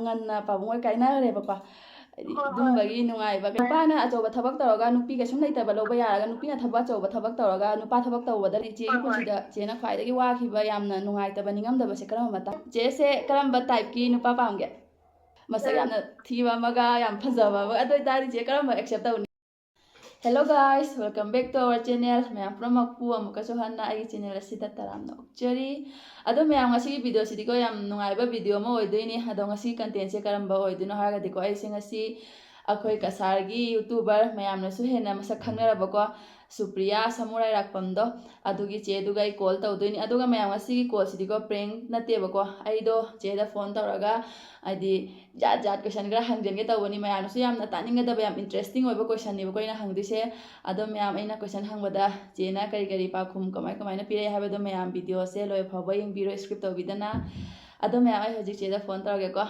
ꯉꯟꯅ ꯄꯥꯕꯨꯡ ꯍꯣꯏ ꯀꯥꯏꯅꯈ꯭ꯔꯦꯕꯀꯣ ꯍꯥꯏꯗꯤ ꯑꯗꯨꯝꯕꯒꯤ ꯅꯨꯡꯉꯥꯏꯕ ꯅꯨꯄꯥꯅ ꯑꯆꯧꯕ ꯊꯕꯛ ꯇꯧꯔꯒ ꯅꯨꯄꯤ ꯀꯩꯁꯨꯝ ꯂꯩꯇꯕ ꯂꯧꯕ ꯌꯥꯔꯒ ꯅꯨꯄꯤꯅ ꯑꯆꯧꯕ ꯊꯕꯛ ꯇꯧꯔꯒ ꯅꯨꯄꯥ ꯊꯕꯛ ꯇꯧꯕꯗ ꯏꯆꯦꯒꯤ ꯄꯨꯟꯁꯤꯗ ꯆꯦꯅ ꯈ꯭ꯋꯥꯏꯗꯒꯤ ꯋꯥꯈꯤꯕ ꯌꯥꯝꯅ ꯅꯨꯡꯉꯥꯏꯇꯕ ꯅꯤꯡꯉꯝꯗꯕꯁꯦ ꯀꯔꯝꯕ ꯃꯇꯥꯡ ꯆꯦꯁꯦ ꯀꯔꯝꯕ ꯇꯥꯏꯞꯀꯤ ꯅꯨꯄꯥ ꯄꯥꯝꯒꯦ ꯃꯁꯛ ꯌꯥꯝꯅ ꯊꯤꯕ ꯑꯃꯒ ꯌꯥꯝ ꯐꯖꯕ ꯑꯃꯒ ꯑꯗꯨ ꯑꯣꯏꯇꯥꯔꯗꯤ ꯆꯦ ꯀꯔꯝꯕ ꯑꯦꯛꯁꯦꯞ ꯇꯧꯅꯤ hello guys welcome back to our channel ꯃꯌꯥꯝ ꯄꯨꯝꯅꯃꯛꯄꯨ ꯑꯃꯨꯛꯀꯁꯨ ꯍꯟꯅ ꯑꯩꯒꯤ ꯆꯦꯅꯦꯜ ꯑꯁꯤꯗ ꯇꯔꯥꯝꯅ ꯑꯣꯛꯆꯔꯤ ꯑꯗꯣ ꯃꯌꯥꯝ ꯉꯁꯤꯒꯤ ꯚꯤꯗꯤꯑꯣꯁꯤꯗꯤꯀꯣ ꯌꯥꯝ ꯅꯨꯡꯉꯥꯏꯕ ꯚꯤꯗꯤꯑꯣ ꯑꯃ ꯑꯣꯏꯗꯣꯏꯅꯤ ꯑꯗꯣ ꯉꯁꯤ ꯀꯟꯇꯦꯟꯁꯦ ꯀꯔꯝꯕ ꯑꯣꯏꯗꯣꯏꯅꯣ ꯍꯥꯏꯔꯒꯗꯤꯀꯣ ꯑꯩꯁꯦ ꯉꯁꯤ ꯑꯩꯈꯣꯏ ꯀꯁꯥꯔꯒꯤ ꯌꯨꯇꯨꯕꯔ ꯃꯌꯥꯝꯅꯁꯨ ꯍꯦꯟꯅ ꯃꯁꯛ ꯈꯪꯅꯔꯕꯀꯣ ꯁꯨꯄ꯭ꯔꯤꯌꯥ ꯁꯃꯨꯔꯥꯏ ꯔꯥꯛꯄꯝꯗꯣ ꯑꯗꯨꯒꯤ ꯆꯦꯗꯨꯒ ꯑꯩ ꯀꯣꯜ ꯇꯧꯗꯣꯏꯅꯤ ꯑꯗꯨꯒ ꯃꯌꯥꯝ ꯉꯁꯤꯒꯤ ꯀꯣꯜꯁꯤꯗꯤꯀꯣ ꯄ꯭ꯔꯦꯡ ꯅꯠꯇꯦꯕꯀꯣ ꯑꯩꯗꯣ ꯆꯦꯗ ꯐꯣꯟ ꯇꯧꯔꯒ ꯍꯥꯏꯗꯤ ꯖꯥꯠ ꯖꯥꯠ ꯀꯣꯏꯁꯟ ꯈꯔ ꯍꯪꯖꯟꯒꯦ ꯇꯧꯕꯅꯤ ꯃꯌꯥꯝꯅꯁꯨ ꯌꯥꯝꯅ ꯇꯥꯅꯤꯡꯒꯗꯕ ꯌꯥꯝ ꯏꯟꯇꯔꯦꯁꯇꯤꯡ ꯑꯣꯏꯕ ꯀꯣꯏꯁꯟꯅꯦꯕꯀꯣ ꯑꯩꯅ ꯍꯪꯗꯣꯏꯁꯦ ꯑꯗꯣ ꯃꯌꯥꯝ ꯑꯩꯅ ꯀꯣꯏꯁꯟ ꯍꯪꯕꯗ ꯆꯦꯅ ꯀꯔꯤ ꯀꯔꯤ ꯄꯥꯎꯈꯨꯝ ꯀꯃꯥꯏꯅ ꯄꯤꯔꯛꯑꯦ ꯍꯥꯏꯕꯗꯣ ꯃꯌꯥꯝ ꯚꯤꯗꯤꯑꯣꯁꯦ ꯂꯣꯏ ꯐꯥꯎꯕ ꯌꯦꯡꯕꯤꯔꯣ ꯁ꯭ꯀꯤꯞ ꯇꯧꯕꯤꯗꯅ ꯑꯗꯣ ꯃꯌꯥꯝ ꯑꯩ ꯍꯧꯖꯤꯛ ꯆꯦꯗ ꯐꯣꯟ ꯇꯧꯔꯒꯦꯀꯣ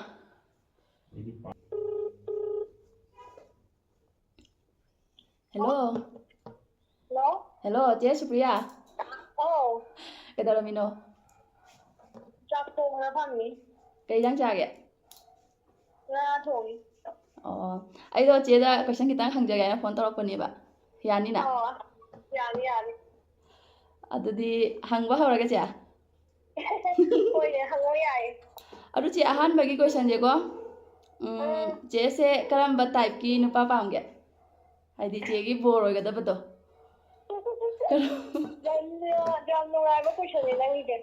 ꯍꯦꯜꯂꯣ ꯍꯜꯂꯣ ꯍꯦꯜꯂꯣ ꯆꯦ ꯁꯨꯄ꯭ꯔꯤꯌꯥ ꯑꯧ ꯀꯩꯗꯧꯔꯝꯃꯤꯅꯣ ꯆꯥꯛ ꯊꯣꯡꯉꯒ ꯐꯝꯃꯤ ꯀꯩ ꯏꯟꯖꯥꯡ ꯆꯥꯒꯦ ꯉꯥ ꯊꯣꯡꯉꯤ ꯑꯣ ꯑꯩꯗꯣ ꯆꯦꯗ ꯀꯣꯏꯁꯟ ꯈꯤꯇꯪ ꯍꯪꯖꯒꯦꯅ ꯐꯣꯟ ꯇꯧꯔꯛꯄꯅꯦꯕ ꯌꯥꯅꯤꯅ ꯑꯣ ꯌꯥꯅꯤ ꯑꯗꯨꯗꯤ ꯍꯪꯕ ꯍꯧꯔꯒꯦ ꯆꯦ ꯍꯣꯏꯅꯦ ꯍꯪꯉꯣ ꯌꯥꯏꯌꯦ ꯑꯗꯨ ꯆꯦ ꯑꯍꯥꯟꯕꯒꯤ ꯀꯣꯏꯁꯟꯁꯦꯀꯣ ꯆꯦꯁꯦ ꯀꯔꯝꯕ ꯇꯥꯏꯞꯀꯤ ꯅꯨꯄꯥ ꯄꯥꯝꯒꯦ ꯍꯥꯏꯗꯤ ꯆꯦꯒꯤ ꯕꯣꯔ ꯑꯣꯏꯒꯗꯕꯗꯣ ꯌꯥꯝ ꯅꯨꯡꯉꯥꯏꯕ ꯀꯣꯏꯁꯟꯅꯦ ꯅꯪꯒꯤꯁꯦ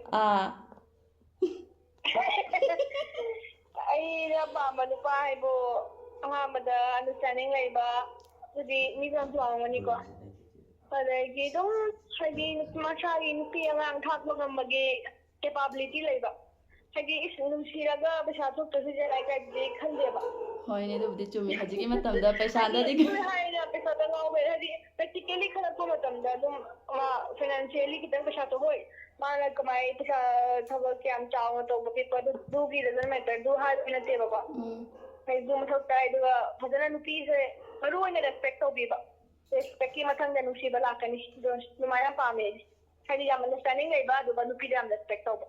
ꯑꯩꯅ ꯄꯥꯝꯕ ꯅꯨꯄꯥ ꯍꯥꯏꯕꯨ ꯑꯍꯥꯟꯕꯗ ꯑꯟꯗꯔꯁꯇꯦꯟꯗꯤꯡ ꯂꯩꯕ ꯑꯗꯨꯗꯤ ꯃꯤ ꯌꯥꯝ ꯄꯥꯝꯒꯅꯤꯀꯣ ꯑꯗꯒꯤ ꯑꯗꯨꯝ ꯍꯥꯏꯗꯤ ꯃꯁꯥꯒꯤ ꯅꯨꯄꯤ ꯑꯉꯥꯡ ꯊꯥꯛꯄ ꯉꯝꯕꯒꯤ ꯀꯦꯄꯥꯕꯤꯂꯤꯇꯤ ꯂꯩꯕ ꯍꯥꯏꯗꯤ ꯅꯨꯡꯁꯤꯔꯒ ꯄꯩꯁꯥ ꯊꯣꯛꯇ꯭ꯔꯁꯨ ꯌꯥꯏ ꯀꯥꯏꯗꯨꯗꯤ ꯈꯟꯗꯦꯕ ꯍꯣꯏꯅꯦ ꯑꯗꯨꯕꯨꯗꯤ ꯆꯨꯝꯃꯤ ꯍꯧꯖꯤꯛꯀꯤ ꯃꯇꯝꯗ ꯄꯩꯁꯥꯗꯗꯤ ꯍꯥꯏꯅ ꯄꯩꯁꯥꯗ ꯉꯥꯎꯕ ꯍꯥꯏꯗꯤ ꯄ꯭ꯔꯦꯛꯇꯤꯀꯦꯜꯂꯤ ꯈꯜꯂꯛꯄ ꯃꯇꯝꯗ ꯑꯗꯨꯝ ꯐꯥꯏꯅꯥꯟꯁꯤꯌꯦꯜꯂꯤ ꯈꯤꯇꯪ ꯄꯩꯁꯥꯗꯣ ꯍꯣꯏ ꯃꯥꯅ ꯀꯃꯥꯏꯅ ꯄꯩꯁꯥ ꯊꯕꯛ ꯀꯌꯥꯝ ꯆꯥꯎꯅ ꯇꯧꯕ ꯄꯤꯛꯄ ꯑꯗꯨꯒꯤ ꯗꯖꯟ ꯃꯦꯇꯔ ꯑꯗꯨ ꯍꯥꯏꯕ ꯅꯠꯇꯦꯕꯀꯣ ꯑꯗꯨ ꯃꯊꯧ ꯇꯥꯏ ꯑꯗꯨꯒ ꯐꯖꯅ ꯅꯨꯄꯤꯁꯦ ꯃꯔꯨ ꯑꯣꯏꯅ ꯔꯦꯁꯄꯦꯛ ꯇꯧꯕꯤꯕ ꯔꯦꯁꯄꯦꯛꯀꯤ ꯃꯊꯪꯗ ꯅꯨꯡꯁꯤꯕ ꯂꯥꯛꯀꯅꯤ ꯑꯗꯨꯃꯥꯏꯅ ꯄꯥꯝꯃꯦ ꯍꯥꯏꯗꯤ ꯌꯥꯝ ꯑꯟꯗꯔꯁꯇꯦꯟꯗꯤꯡ ꯂꯩꯕ ꯑꯗꯨꯒ ꯅꯨꯄꯤꯗ ꯌꯥꯝ ꯔꯦꯁꯄꯦꯛ ꯇꯧꯕ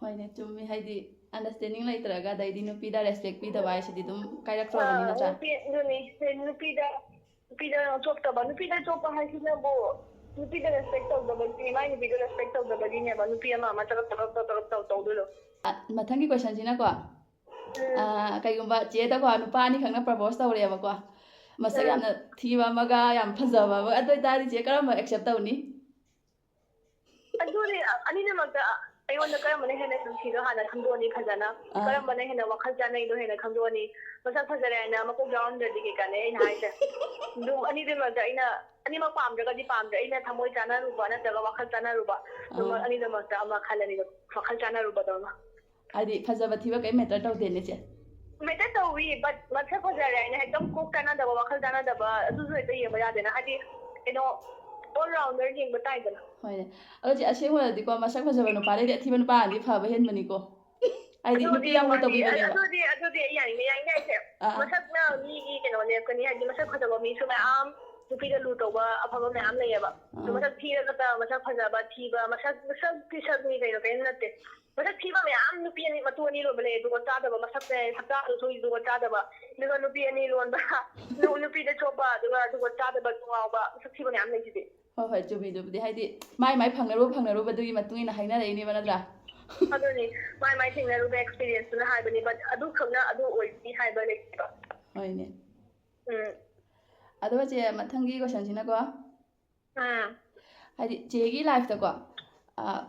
ꯍꯣꯏꯅꯦ ꯆꯨꯝꯃꯤ ꯍꯥꯏꯗꯤ ꯑꯟꯗꯔꯁꯇꯦꯟꯗꯤꯡ ꯂꯩꯇ꯭ꯔꯒ ꯑꯗꯩꯗꯤ ꯅꯨꯄꯤꯗ ꯔꯦꯁꯄꯦꯛ ꯄꯤꯗꯕ ꯍꯥꯏꯁꯤꯗꯤ ꯑꯗꯨꯝ ꯀꯥꯏꯔꯛꯇ꯭ꯔꯕꯅꯤ ꯅꯠꯇ꯭ꯔꯥ ꯅꯨꯄꯤꯗ ꯆꯣꯞꯇꯕ ꯅꯨꯄꯤꯗ ꯆꯣꯞꯄ ꯍꯥꯏꯁꯤꯅꯕꯨ ꯅꯨꯄꯤꯗ ꯔꯦꯁꯄꯦꯛ ꯇꯧꯗꯕꯒꯤ ꯃꯥꯏ ꯅꯨꯄꯤꯗ ꯔꯦꯁꯄꯦꯛ ꯇꯧꯗꯕꯒꯤꯅꯦꯕ ꯅꯨꯄꯤ ꯑꯃ ꯇꯧꯔꯛ ꯇꯧꯗꯣꯏꯗꯣ ꯃꯊꯪꯒꯤ ꯀꯣꯏꯁꯟꯁꯤꯅꯀꯣ ꯀꯩꯒꯨꯝꯕ ꯆꯦꯗꯀꯣ ꯅꯨꯄꯥ ꯑꯅꯤꯈꯛꯅ प्रपोज ꯇꯧꯔꯦꯕꯀꯣ ꯃꯁꯛ ꯌꯥꯝꯅ ꯊꯤꯕ ꯑꯃꯒ ꯌꯥꯝ ꯐꯖꯕ ꯑꯃꯒ ꯑꯗꯨ ꯑꯣꯏꯇꯥꯔꯗꯤ ꯆꯦ ꯀꯔꯝꯕ ꯑꯦꯛꯁꯦꯞ ꯇꯧꯅꯤ ꯑꯗꯨꯗꯤ ꯑꯅꯤꯃꯛꯇ ꯑꯩꯉꯣꯟꯗ ꯀꯔꯝꯕꯅ ꯍꯦꯟꯅ ꯅꯨꯡꯁꯤꯗꯣ ꯍꯥꯟꯅ ꯈꯪꯗꯣꯛꯑꯅꯤ ꯐꯖꯅ ꯀꯔꯝꯕꯅ ꯍꯦꯟꯅ ꯋꯥꯈꯜ ꯆꯥꯅꯩꯗꯣ ꯍꯦꯟꯅ ꯈꯪꯗꯣꯛꯑꯅꯤ ꯃꯁꯛ ꯐꯖꯔꯦ ꯍꯥꯏꯅ ꯃꯀꯣꯛ ꯌꯥꯎꯔꯝꯗ꯭ꯔꯗꯤ ꯀꯩ ꯀꯥꯟꯅꯩ ꯑꯩꯅ ꯍꯥꯏꯁꯦ ꯑꯗꯨ ꯑꯅꯤꯗꯨꯃꯛꯇ ꯑꯩꯅ ꯑꯅꯤꯃꯛ ꯄꯥꯝꯗ꯭ꯔꯒꯗꯤ ꯄꯥꯝꯗ꯭ꯔꯦ ꯑꯩꯅ ꯊꯃꯣꯏ ꯆꯥꯅꯔꯨꯕ ꯅꯠꯇ꯭ꯔꯒ ꯋꯥꯈꯜ ꯆꯥꯅꯔꯨꯕ ꯑꯗꯨꯃꯛ ꯑꯅꯤꯗꯨꯃꯛꯇ ꯑꯃ ꯈꯜꯂꯅꯤ ꯋꯥꯈꯜ ꯆꯥꯅꯔꯨꯕꯗꯣ ꯑꯃ ꯍꯥꯏꯗꯤ ꯐꯖꯕ ꯊꯤꯕ ꯀꯩꯝ ꯃꯦꯇꯔ ꯇꯧꯗꯦꯅꯦ ꯆꯦ ꯃꯦꯇꯔ ꯇꯧꯋꯤ ꯕꯠ ꯃꯁꯛ ꯐꯖꯔꯦ ꯍꯥꯏꯅ ꯍꯦꯛꯇ ꯀꯣꯛ ꯆꯥꯅꯗꯕ ꯋꯥꯈꯜ ꯆꯥꯅꯗꯕ ꯑꯗꯨꯁꯨ ꯍꯦꯛꯇ ꯌꯦꯡꯕ ꯌꯥꯗꯦꯅ ꯍꯥꯏꯗꯤ ꯀꯩꯅꯣ ꯑꯣꯜ ꯔꯥꯎꯟꯗꯔ ꯌꯦꯡꯕ ꯇꯥꯏꯗꯅ ꯍꯣꯏꯅꯦ ꯑꯗꯣ ꯆꯦ ꯑꯁꯦꯡꯕꯗꯗꯤꯀꯣ ꯃꯁꯛ ꯐꯖꯕ ꯅꯨꯄꯥꯗꯩꯗꯤ ꯑꯊꯤꯕ ꯅꯨꯄꯥꯅꯗꯤ ꯐꯕ ꯍꯦꯟꯕꯅꯤꯀꯣ ꯍꯥꯏꯗꯤ ꯅꯨꯄꯤ ꯌꯥꯝ ꯂꯨ ꯇꯧꯕꯤꯕꯅꯦꯕ ꯑꯗꯨꯗꯤ ꯌꯥꯅꯤꯡꯉꯦ ꯌꯥꯏꯁꯦ ꯃꯁꯛꯅ ꯃꯤꯒꯤ ꯀꯩꯅꯣ ꯂꯦꯞꯀꯅꯤ ꯍꯥꯏꯗꯤ ꯃꯁꯛ ꯐꯖꯕ ꯃꯤꯁꯨ ꯃꯌꯥꯝ ꯅꯨꯄꯤꯗ ꯂꯨ ꯇꯧꯕ ꯑꯐꯕ ꯃꯌꯥꯝ ꯂꯩꯌꯦꯕ ꯑꯗꯣ ꯃꯁꯛ ꯊꯤꯔꯒ ꯃꯁꯛ ꯐꯖꯕ ꯊꯤꯕ ꯃꯁꯛꯀꯤ ꯁꯛꯅꯤ ꯀꯩꯅꯣ ꯅꯠꯇꯦ ꯃꯁꯛ ꯊꯤꯕ ꯃꯌꯥꯝ ꯅꯨꯄꯤ ꯑꯅꯤ ꯃꯇꯨ ꯑꯅꯤ ꯂꯣꯟꯕ ꯂꯩ ꯑꯗꯨꯒ ꯆꯥꯗꯕ ꯃꯁꯛꯇ ꯁꯛꯇꯥꯗꯨꯁꯨ ꯑꯗꯨꯒ ꯆꯥꯗꯕ ꯑꯗꯨꯒ ꯅꯨꯄꯤ ꯑꯅꯤ ꯂꯣꯟꯕ ꯅꯨꯄꯤꯗ ꯆꯣꯞꯄ ꯑꯗꯨꯒ ꯆꯥꯗꯕ ꯉꯥꯎꯕ ꯃꯁꯛ ꯊꯤꯕ ꯃꯌꯥꯝ ꯂꯩꯁꯤꯗꯤ ꯍꯣꯏ ꯆꯨꯝꯃꯤꯗꯨꯕꯨꯗꯤ ꯍꯥꯏꯗꯤ ꯃꯥꯏ ꯐꯪꯅꯔꯨꯕꯗꯨꯒꯤ ꯃꯇꯨꯡ ꯏꯟꯅ ꯍꯥꯏꯅꯔꯛꯏꯅꯦꯕ ꯅꯠꯇ꯭ꯔꯥ ꯑꯗꯨꯅꯤ ꯃꯥꯏ ꯊꯦꯡꯅꯔꯨꯕ ꯑꯦꯛꯁꯄꯤꯔꯤꯌꯦꯟꯁꯇꯨꯅ ꯍꯥꯏꯕꯅꯤ ꯕꯠ ꯑꯗꯨꯈꯛꯅ ꯑꯗꯨ ꯑꯣꯏꯒꯅꯤ ꯍꯥꯏꯕ ꯂꯩꯇꯦꯕ ꯍꯣꯏꯅꯦ ꯑꯗꯨꯒ ꯆꯦ ꯃꯊꯪꯒꯤ ꯀꯣꯏꯁꯟꯁꯤꯅꯀꯣ ꯍꯥꯏꯗꯤ ꯆꯦꯒꯤ ꯂꯥꯏꯐꯇꯀꯣ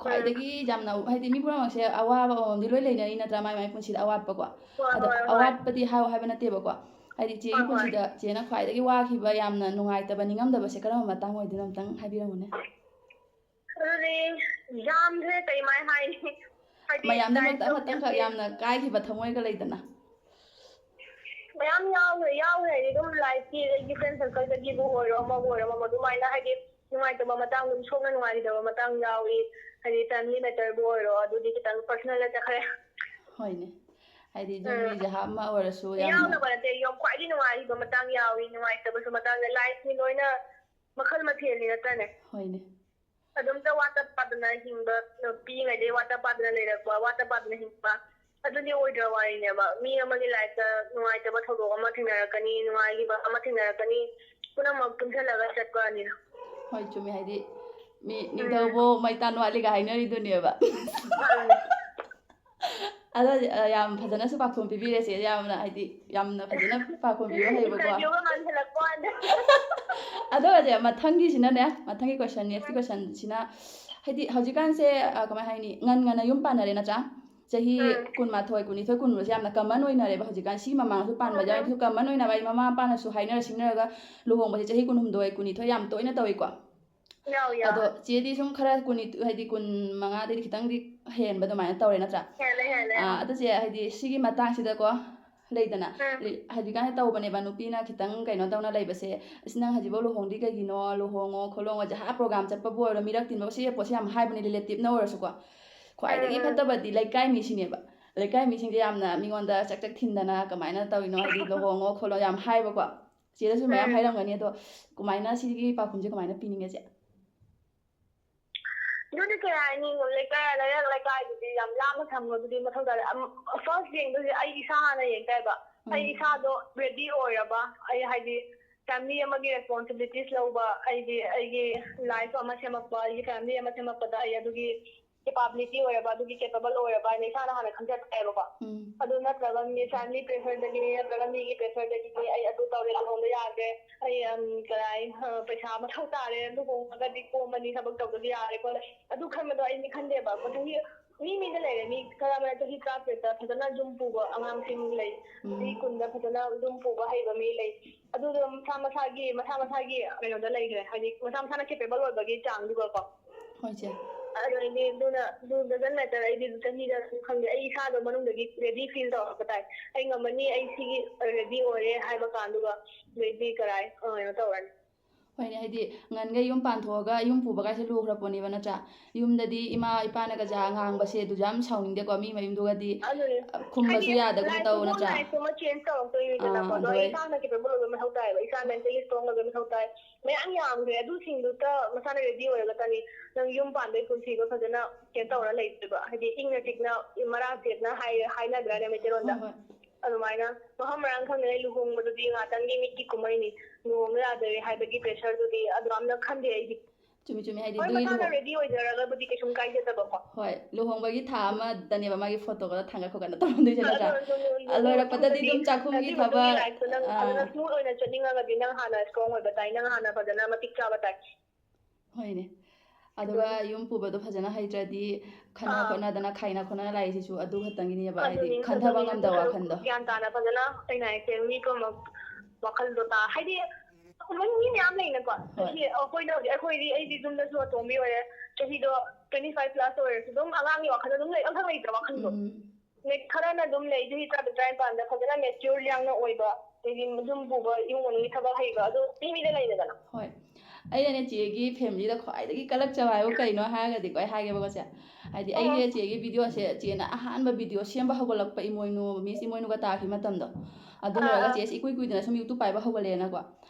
ꯈ꯭ꯋꯥꯏꯗꯒꯤ ꯌꯥꯝꯅ ꯍꯥꯏꯗꯤ ꯃꯤ ꯄꯨꯝꯅꯃꯛꯁꯦ ꯑꯋꯥꯕ ꯑꯃꯃꯝꯗꯤ ꯂꯣꯏ ꯂꯩꯅꯔꯤ ꯅꯠꯇ꯭ꯔꯥ ꯃꯥꯏ ꯄꯨꯟꯁꯤꯗ ꯑꯋꯥꯠꯄꯀꯣ ꯑꯗꯣ ꯑꯋꯥꯠꯄꯗꯤ ꯍꯥꯏꯌꯣ ꯍꯥꯏꯕ ꯅꯠꯇꯦꯕꯀோ ꯍꯥꯏꯗꯤ ꯆꯦꯒꯤ ꯄꯨꯟꯁꯤꯗ ꯆꯦꯅ ꯈ꯭ꯋꯥꯏꯗꯒꯤ ꯋꯥꯈꯤꯕ ꯌꯥꯝꯅ ꯅꯨꯡꯉꯥꯏꯇꯕ ꯅꯤꯡꯉꯝꯗꯕꯁꯦ ꯀꯔꯝꯕ ꯃꯇꯥꯡ ꯑꯣꯏꯗꯣꯏꯅꯣ ꯑꯝꯇꯪ ꯍꯥꯏꯕꯤꯔꯝꯃꯨꯅꯦ ꯑꯗꯨꯗꯤ ꯌꯥꯝꯁꯦ ꯀꯩꯃꯥꯏ ꯍꯥꯏꯅꯤ ꯃꯌꯥꯝꯗꯃꯛꯇ ꯑꯃꯇꯪꯈꯛ ꯌꯥꯝꯅ ꯀꯥꯏꯈꯤꯕ ꯊꯃꯣꯏꯒ ꯂꯩꯗꯅ ꯃꯌꯥꯝ ꯌꯥꯎꯈ꯭ꯔꯦ ꯍꯥꯏꯗꯤ ꯑꯗꯨꯝ ꯂꯥꯏꯐꯀꯤ ꯑꯩꯒꯤ ꯐ꯭ꯔꯦꯟ ꯑꯃꯕꯨ ꯑꯣꯏꯔꯣ ꯑꯗꯨꯃꯥꯏꯅ ꯍꯥꯏꯗꯤ ꯅꯨꯡꯉꯥꯏꯇꯕ ꯃꯇꯥꯡ ꯑꯗꯨꯝ ꯁꯣꯛꯅ ꯅꯨꯡꯉꯥꯏꯈꯤꯗꯕ ꯃꯇꯥꯡ ꯌꯥꯎꯏ ꯍꯥꯏꯗꯤ ꯐꯦꯃꯤꯂꯤ ꯃꯦꯇꯔꯕꯨ ꯑꯣꯏꯔꯣ ꯑꯗꯨꯗꯤ ꯈꯤꯇꯪ ꯄꯔꯁꯣꯅꯦꯜꯗ ꯆꯠꯈ꯭ꯔꯦ ꯍꯣꯏꯅꯦ ꯍꯥꯏꯗꯤ ꯖꯨꯝꯂꯤ ꯖꯍꯥ ꯑꯃ ꯑꯣꯏꯔꯁꯨ ꯌꯥꯎꯅꯕ ꯅꯠꯇꯦ ꯈ꯭ꯋꯥꯏꯗꯒꯤ ꯅꯨꯡꯉꯥꯏꯈꯤꯕ ꯃꯇꯥꯡ ꯌꯥꯎꯏ ꯅꯨꯡꯉꯥꯏꯇꯕꯁꯨ ꯃꯇꯥꯡꯗ ꯂꯥꯏꯐꯅꯤ ꯂꯣꯏꯅ ꯃꯈꯜ ꯃꯊꯦꯜꯅꯤ ꯅꯠꯇ꯭ꯔꯅꯦ ꯍꯣꯏꯅꯦ ꯑꯗꯨꯝꯇ ꯋꯥꯠꯇ ꯄꯥꯗꯅ ꯍꯤꯡꯕ ꯄꯤꯛꯏꯉꯩꯗꯩ ꯋꯥꯠꯇ ꯄꯥꯗꯅ ꯂꯩꯔꯛꯄ ꯋꯥꯠꯇ ꯄꯥꯗꯅ ꯍꯤꯡꯕ ꯑꯗꯨꯗꯤ ꯑꯣꯏꯗ꯭ꯔ ꯋꯥꯔꯤꯅꯦꯕ ꯃꯤ ꯑꯃꯒꯤ ꯂꯥꯏꯐꯇ ꯅꯨꯡꯉꯥꯏꯇꯕ ꯊꯧꯗꯣꯛ ꯑꯃ ꯊꯦꯡꯅꯔꯛꯀꯅꯤ ꯅꯨꯡꯉꯥꯏꯈꯤꯕ ꯑꯃ ꯊꯦꯡꯅꯔꯛꯀꯅꯤ ꯄꯨꯝꯅꯃꯛ ꯄꯨꯟꯁꯤꯜꯂꯒ ꯆꯠꯄꯅꯤꯅ ꯍꯣꯏ ꯆꯨꯝꯃꯤ ꯍꯥꯏꯗꯤ ꯃꯤ ꯅꯤꯡꯊꯧꯕꯣ ꯃꯩꯇꯥꯟ ꯋꯥꯠꯂꯤꯒ ꯍꯥꯏꯅꯔꯤꯗꯨꯅꯦꯕ ꯑꯗꯣ ꯌꯥꯝ ꯐꯖꯅꯁꯨ ꯄꯥꯎꯈꯨꯝ ꯄꯤꯕꯤꯔꯦꯁꯦ ꯌꯥꯝꯅ ꯍꯥꯏꯗꯤ ꯌꯥꯝꯅ ꯐꯖꯅ ꯄꯥꯎꯈꯨꯝ ꯄꯤꯕ ꯍꯩꯕꯀꯣ ꯏꯟꯇꯔꯚꯤꯌꯨꯒ ꯉꯥꯟꯁꯤꯜꯂꯛꯄ ꯀꯥꯟꯗ ꯑꯗꯨꯒꯁꯦ ꯃꯊꯪꯒꯤꯁꯤꯅꯅꯦ ꯃꯊꯪꯒꯤ ꯀꯣꯏꯁꯟ ꯅꯦꯛꯁꯀꯤ ꯀꯣꯏꯁꯟꯁꯤꯅ ꯍꯥꯏꯗꯤ ꯍꯧꯖꯤꯛꯀꯥꯟꯁꯦ ꯀꯃꯥꯏ ꯍꯥꯏꯅꯤ ꯉꯟꯅ ꯌꯨꯝ ꯄꯥꯟꯅꯔꯦ ꯅꯠꯇ꯭ꯔꯥ ꯆꯍꯤ 12 19 20ꯁꯦ ꯌꯥꯝꯅ ꯀꯃꯟ ꯑꯣꯏꯅꯔꯦꯕ ꯍꯧꯖꯤꯛꯀꯥꯟ ꯁꯤ ꯃꯃꯥꯡꯁꯨ ꯄꯥꯟꯕ ꯌꯥꯎꯏ ꯀꯃꯟ ꯑꯣꯏꯅꯕ ꯑꯩ ꯃꯃꯥ ꯃꯄꯥꯅꯁꯨ ꯍꯥꯏꯅꯔ ꯁꯤꯡꯅꯔꯒ ꯂꯨꯍꯣꯡꯕꯁꯦ ꯆꯍꯤ 18 19 ꯌꯥꯝ ꯇꯣꯏꯅ ꯇꯧꯏꯀꯣ ꯑꯗꯣ ꯆꯦꯗꯤ ꯁꯨꯝ ꯈꯔ ꯍꯥꯏꯗꯤ 15 ꯈꯤꯇꯪꯗꯤ ꯍꯦꯟꯕ ꯑꯗꯨꯃꯥꯏꯅ ꯇꯧꯔꯦ ꯅꯠꯇ꯭ꯔꯥ ꯑꯗꯨ ꯆꯦ ꯍꯥꯏꯗꯤ ꯁꯤꯒꯤ ꯃꯇꯥꯡꯁꯤꯗꯀꯣ ꯂꯩꯗꯅ ꯍꯧꯖꯤꯛꯀꯥꯟꯁꯦ ꯇꯧꯕꯅꯦꯕ ꯅꯨꯄꯤꯅ ꯈꯤꯇꯪ ꯀꯩꯅꯣ ꯇꯧꯅ ꯂꯩꯕꯁꯦ ꯑꯁ ꯅꯪ ꯍꯧꯖꯤꯛꯐꯥꯎ ꯂꯨꯍꯣꯡꯗꯤ ꯀꯩꯒꯤꯅꯣ ꯂꯨꯍꯣꯡꯉꯣ ꯈꯣꯠꯂꯣꯉꯣ ꯖꯍꯥ ꯄ꯭ꯔꯣꯒ꯭ꯔꯥꯝ ꯆꯠꯄꯕꯨ ꯑꯣꯏꯔꯣ ꯃꯤꯔꯛ ꯇꯤꯟꯕ ꯁꯤ ꯄꯣꯠꯁꯦ ꯌꯥꯝ ꯍꯥꯏꯕꯅꯦ ꯔꯤꯂꯦꯇꯤꯞꯅ ꯑꯣꯏꯔꯁꯨꯀꯣ ꯈ꯭ꯋꯥꯏꯗꯒꯤ ꯐꯠꯇꯕꯗꯤ ꯂꯩꯀꯥꯏ ꯃꯤꯁꯤꯅꯦꯕ ꯂꯩꯀꯥꯏ ꯃꯤꯁꯤꯡꯁꯦ ꯌꯥꯝꯅ ꯃꯤꯉꯣꯟꯗ ꯆꯛ ꯊꯤꯟꯗꯅ ꯀꯃꯥꯏꯅ ꯇꯧꯔꯤꯅꯣ ꯍꯥꯏꯗꯤ ꯂꯨꯍꯣꯡꯉꯣ ꯈꯣꯠꯂꯣ ꯌꯥꯝ ꯍꯥꯏꯕꯀꯣ ꯆꯦꯗꯁꯨ ꯃꯌꯥꯝ ꯍꯥꯏꯔꯝꯒꯅꯤ ꯑꯗꯣ ꯀꯃꯥꯏꯅ ꯁꯤꯒꯤ ꯄꯥꯎꯈꯨꯝꯁꯦ ꯀꯃꯥꯏꯅ ꯄꯤꯅꯤꯡꯉꯦ ꯆꯦ ꯑꯗꯨꯗꯤ ꯀꯩ ꯍꯥꯏꯅꯤ ꯂꯩꯔꯛ ꯂꯩꯀꯥꯏꯗꯨꯗꯤ ꯌꯥꯝ ꯂꯥꯞꯅ ꯊꯝꯕꯗꯨꯗꯤ ꯃꯊꯧ ꯇꯥꯗꯦ ꯐꯥꯔꯁ ꯌꯦꯡꯗꯣꯏꯁꯦ ꯑꯩ ꯏꯁꯥ ꯍꯥꯟꯅ ꯌꯦꯡ ꯇꯥꯏꯕ ꯑꯩ ꯏꯁꯥꯗꯣ ꯔꯦꯗꯤ ꯑꯣꯏꯔꯕ ꯑꯩ ꯍꯥꯏꯗꯤ ꯐꯦꯃꯤꯂꯤ ꯑꯃꯒꯤ ꯔꯦꯁꯄꯣꯟꯁꯤꯕꯤꯂꯤꯇꯤꯁ ꯂꯧꯕ ꯑꯩꯒꯤ ꯂꯥꯏꯐ ꯑꯃ ꯁꯦꯝꯃꯛꯄ ꯑꯩꯒꯤ ꯐꯦꯃꯤꯂꯤ ꯑꯃ ꯁꯦꯝꯃꯛꯄꯗ ꯑꯩ ꯑꯗꯨꯒꯤ ꯀꯦꯄꯥꯕꯤꯂꯤꯇꯤ ꯑꯣꯏꯔꯕ ꯑꯗꯨꯒꯤ ꯀꯦꯄꯦꯕꯜ ꯑꯣꯏꯔꯕ ꯑꯩꯅ ꯏꯁꯥꯅ ꯍꯥꯟꯅ ꯈꯟꯖꯔꯛꯑꯦꯕꯀꯣ ꯑꯗꯨ ꯅꯠꯇ꯭ꯔꯒ ꯐꯦꯃꯤꯂꯤ ꯄ꯭ꯔꯦꯁꯔꯗꯒꯤ नत्रगा मीगी प्रेशरदगी आई अदु तौरे लहोंबा यादे आई कराई पैसा मथौ तारे लुहोंगदी कोमनी सबक तौदगी यारे को अदु खमदो आई निखंदेबा मथंगी मी दा लेरे मी खरा मा तही ट्राफेटा फजना जुम पुबा अंगाम सिंग लई दी कुंदा फजना जुम पुबा हैबा मी लई अदु मसा मसागी कइनोदा लईग्रे हादि मसा मसाना केपेबल ओइबगी चांगदुगा को होय चे अदुनी डजन मैटर आई चहीदा खंगे आई इसादो मनुंगदगी रेडी फील तौरपताई आई ngमनी आई सिगी रेडी ओरे हाइबा कांदुगा रेडी कराई कइनो तौरन होइने हाइदि ngनगे युम पानथोगा युम पुबगासे लुखरपोनिबा नत्रा युमददी इमा इपानागा जा ngangbase du jam sauningdeko mi mayumdugadi khumbasu yadagum tau natra life change तौरतोइना को दो इसाना केपेबल ओइबा मथौ ताई इसा मेंटली स्ट्रांग ओइबा मथौ ताई मयाम यामग्रे अदु सिंगदुता मसाना रेडी ओइगा तनी नंग युम पानबे पुंसीगो फजना के तौरा लेइबा हादि इंगना टिकना मरा सेटना हाइना ग्राने मेटेरोंदा अदुमाइना महमरांग खंगे लुहोंगबदुदी ngatangi miki kumaini नुंगा यादे हाइबगी प्रेशर दुदी अदुआमना खंदे आइदि चुमी चुमी हाइदि दुई मसाना रेडी ओइजरगा बुदी केसुम काइदेतबको होय लुहोंगबगी था अमा दनेबा मागी फोटो गदा थांगा खोगना तमदुइ नत्रा अलोरपददी दुम चाखुमगी थाबा अदुना स्मूथ ओइना चनिंगागदी नंग हाना स्ट्रांग ओइबा ताई नंग हाना फजना मतिक चाबा ताई होइने अदुगा युम पुबदो फजना हाइद्रदी खना खोनादना खाइना खोना लाइसिसु अदु खतंगिनिबा हाइदि खन्थबा ngमदा वाखंदो ज्ञान ताना फजना तैना के मी को वखल दो ता हाइदि मी म्याम लेना को अखोइनो अखोइदि एदि जुमदा सो तोमी ओरे चहिदो 25 प्लस ओरे सुदम आगांगी वखल दुम ले अंखं लेitra वखल दो ने खराना दुम ले जहि ता ड्राइव पांदा फजना मैच्योर ल्यांगना ओइबा एदि जुम पुबा युमोनी थबा हाइबा अदु मी ले लेना होय अने चेगी फैमिली खाई कलक चवायो कहीं है हाइगेबसे हाइदी अगे चेगी वीडियो से चेना अहानब वीडियो सेम हौगलप इमोइनु मिस इमोइनुगा ताखि मतमदो अदु लरगा चेस इकुइ कुइदना सुम यूट्यूब पाइबा हौगलेनाको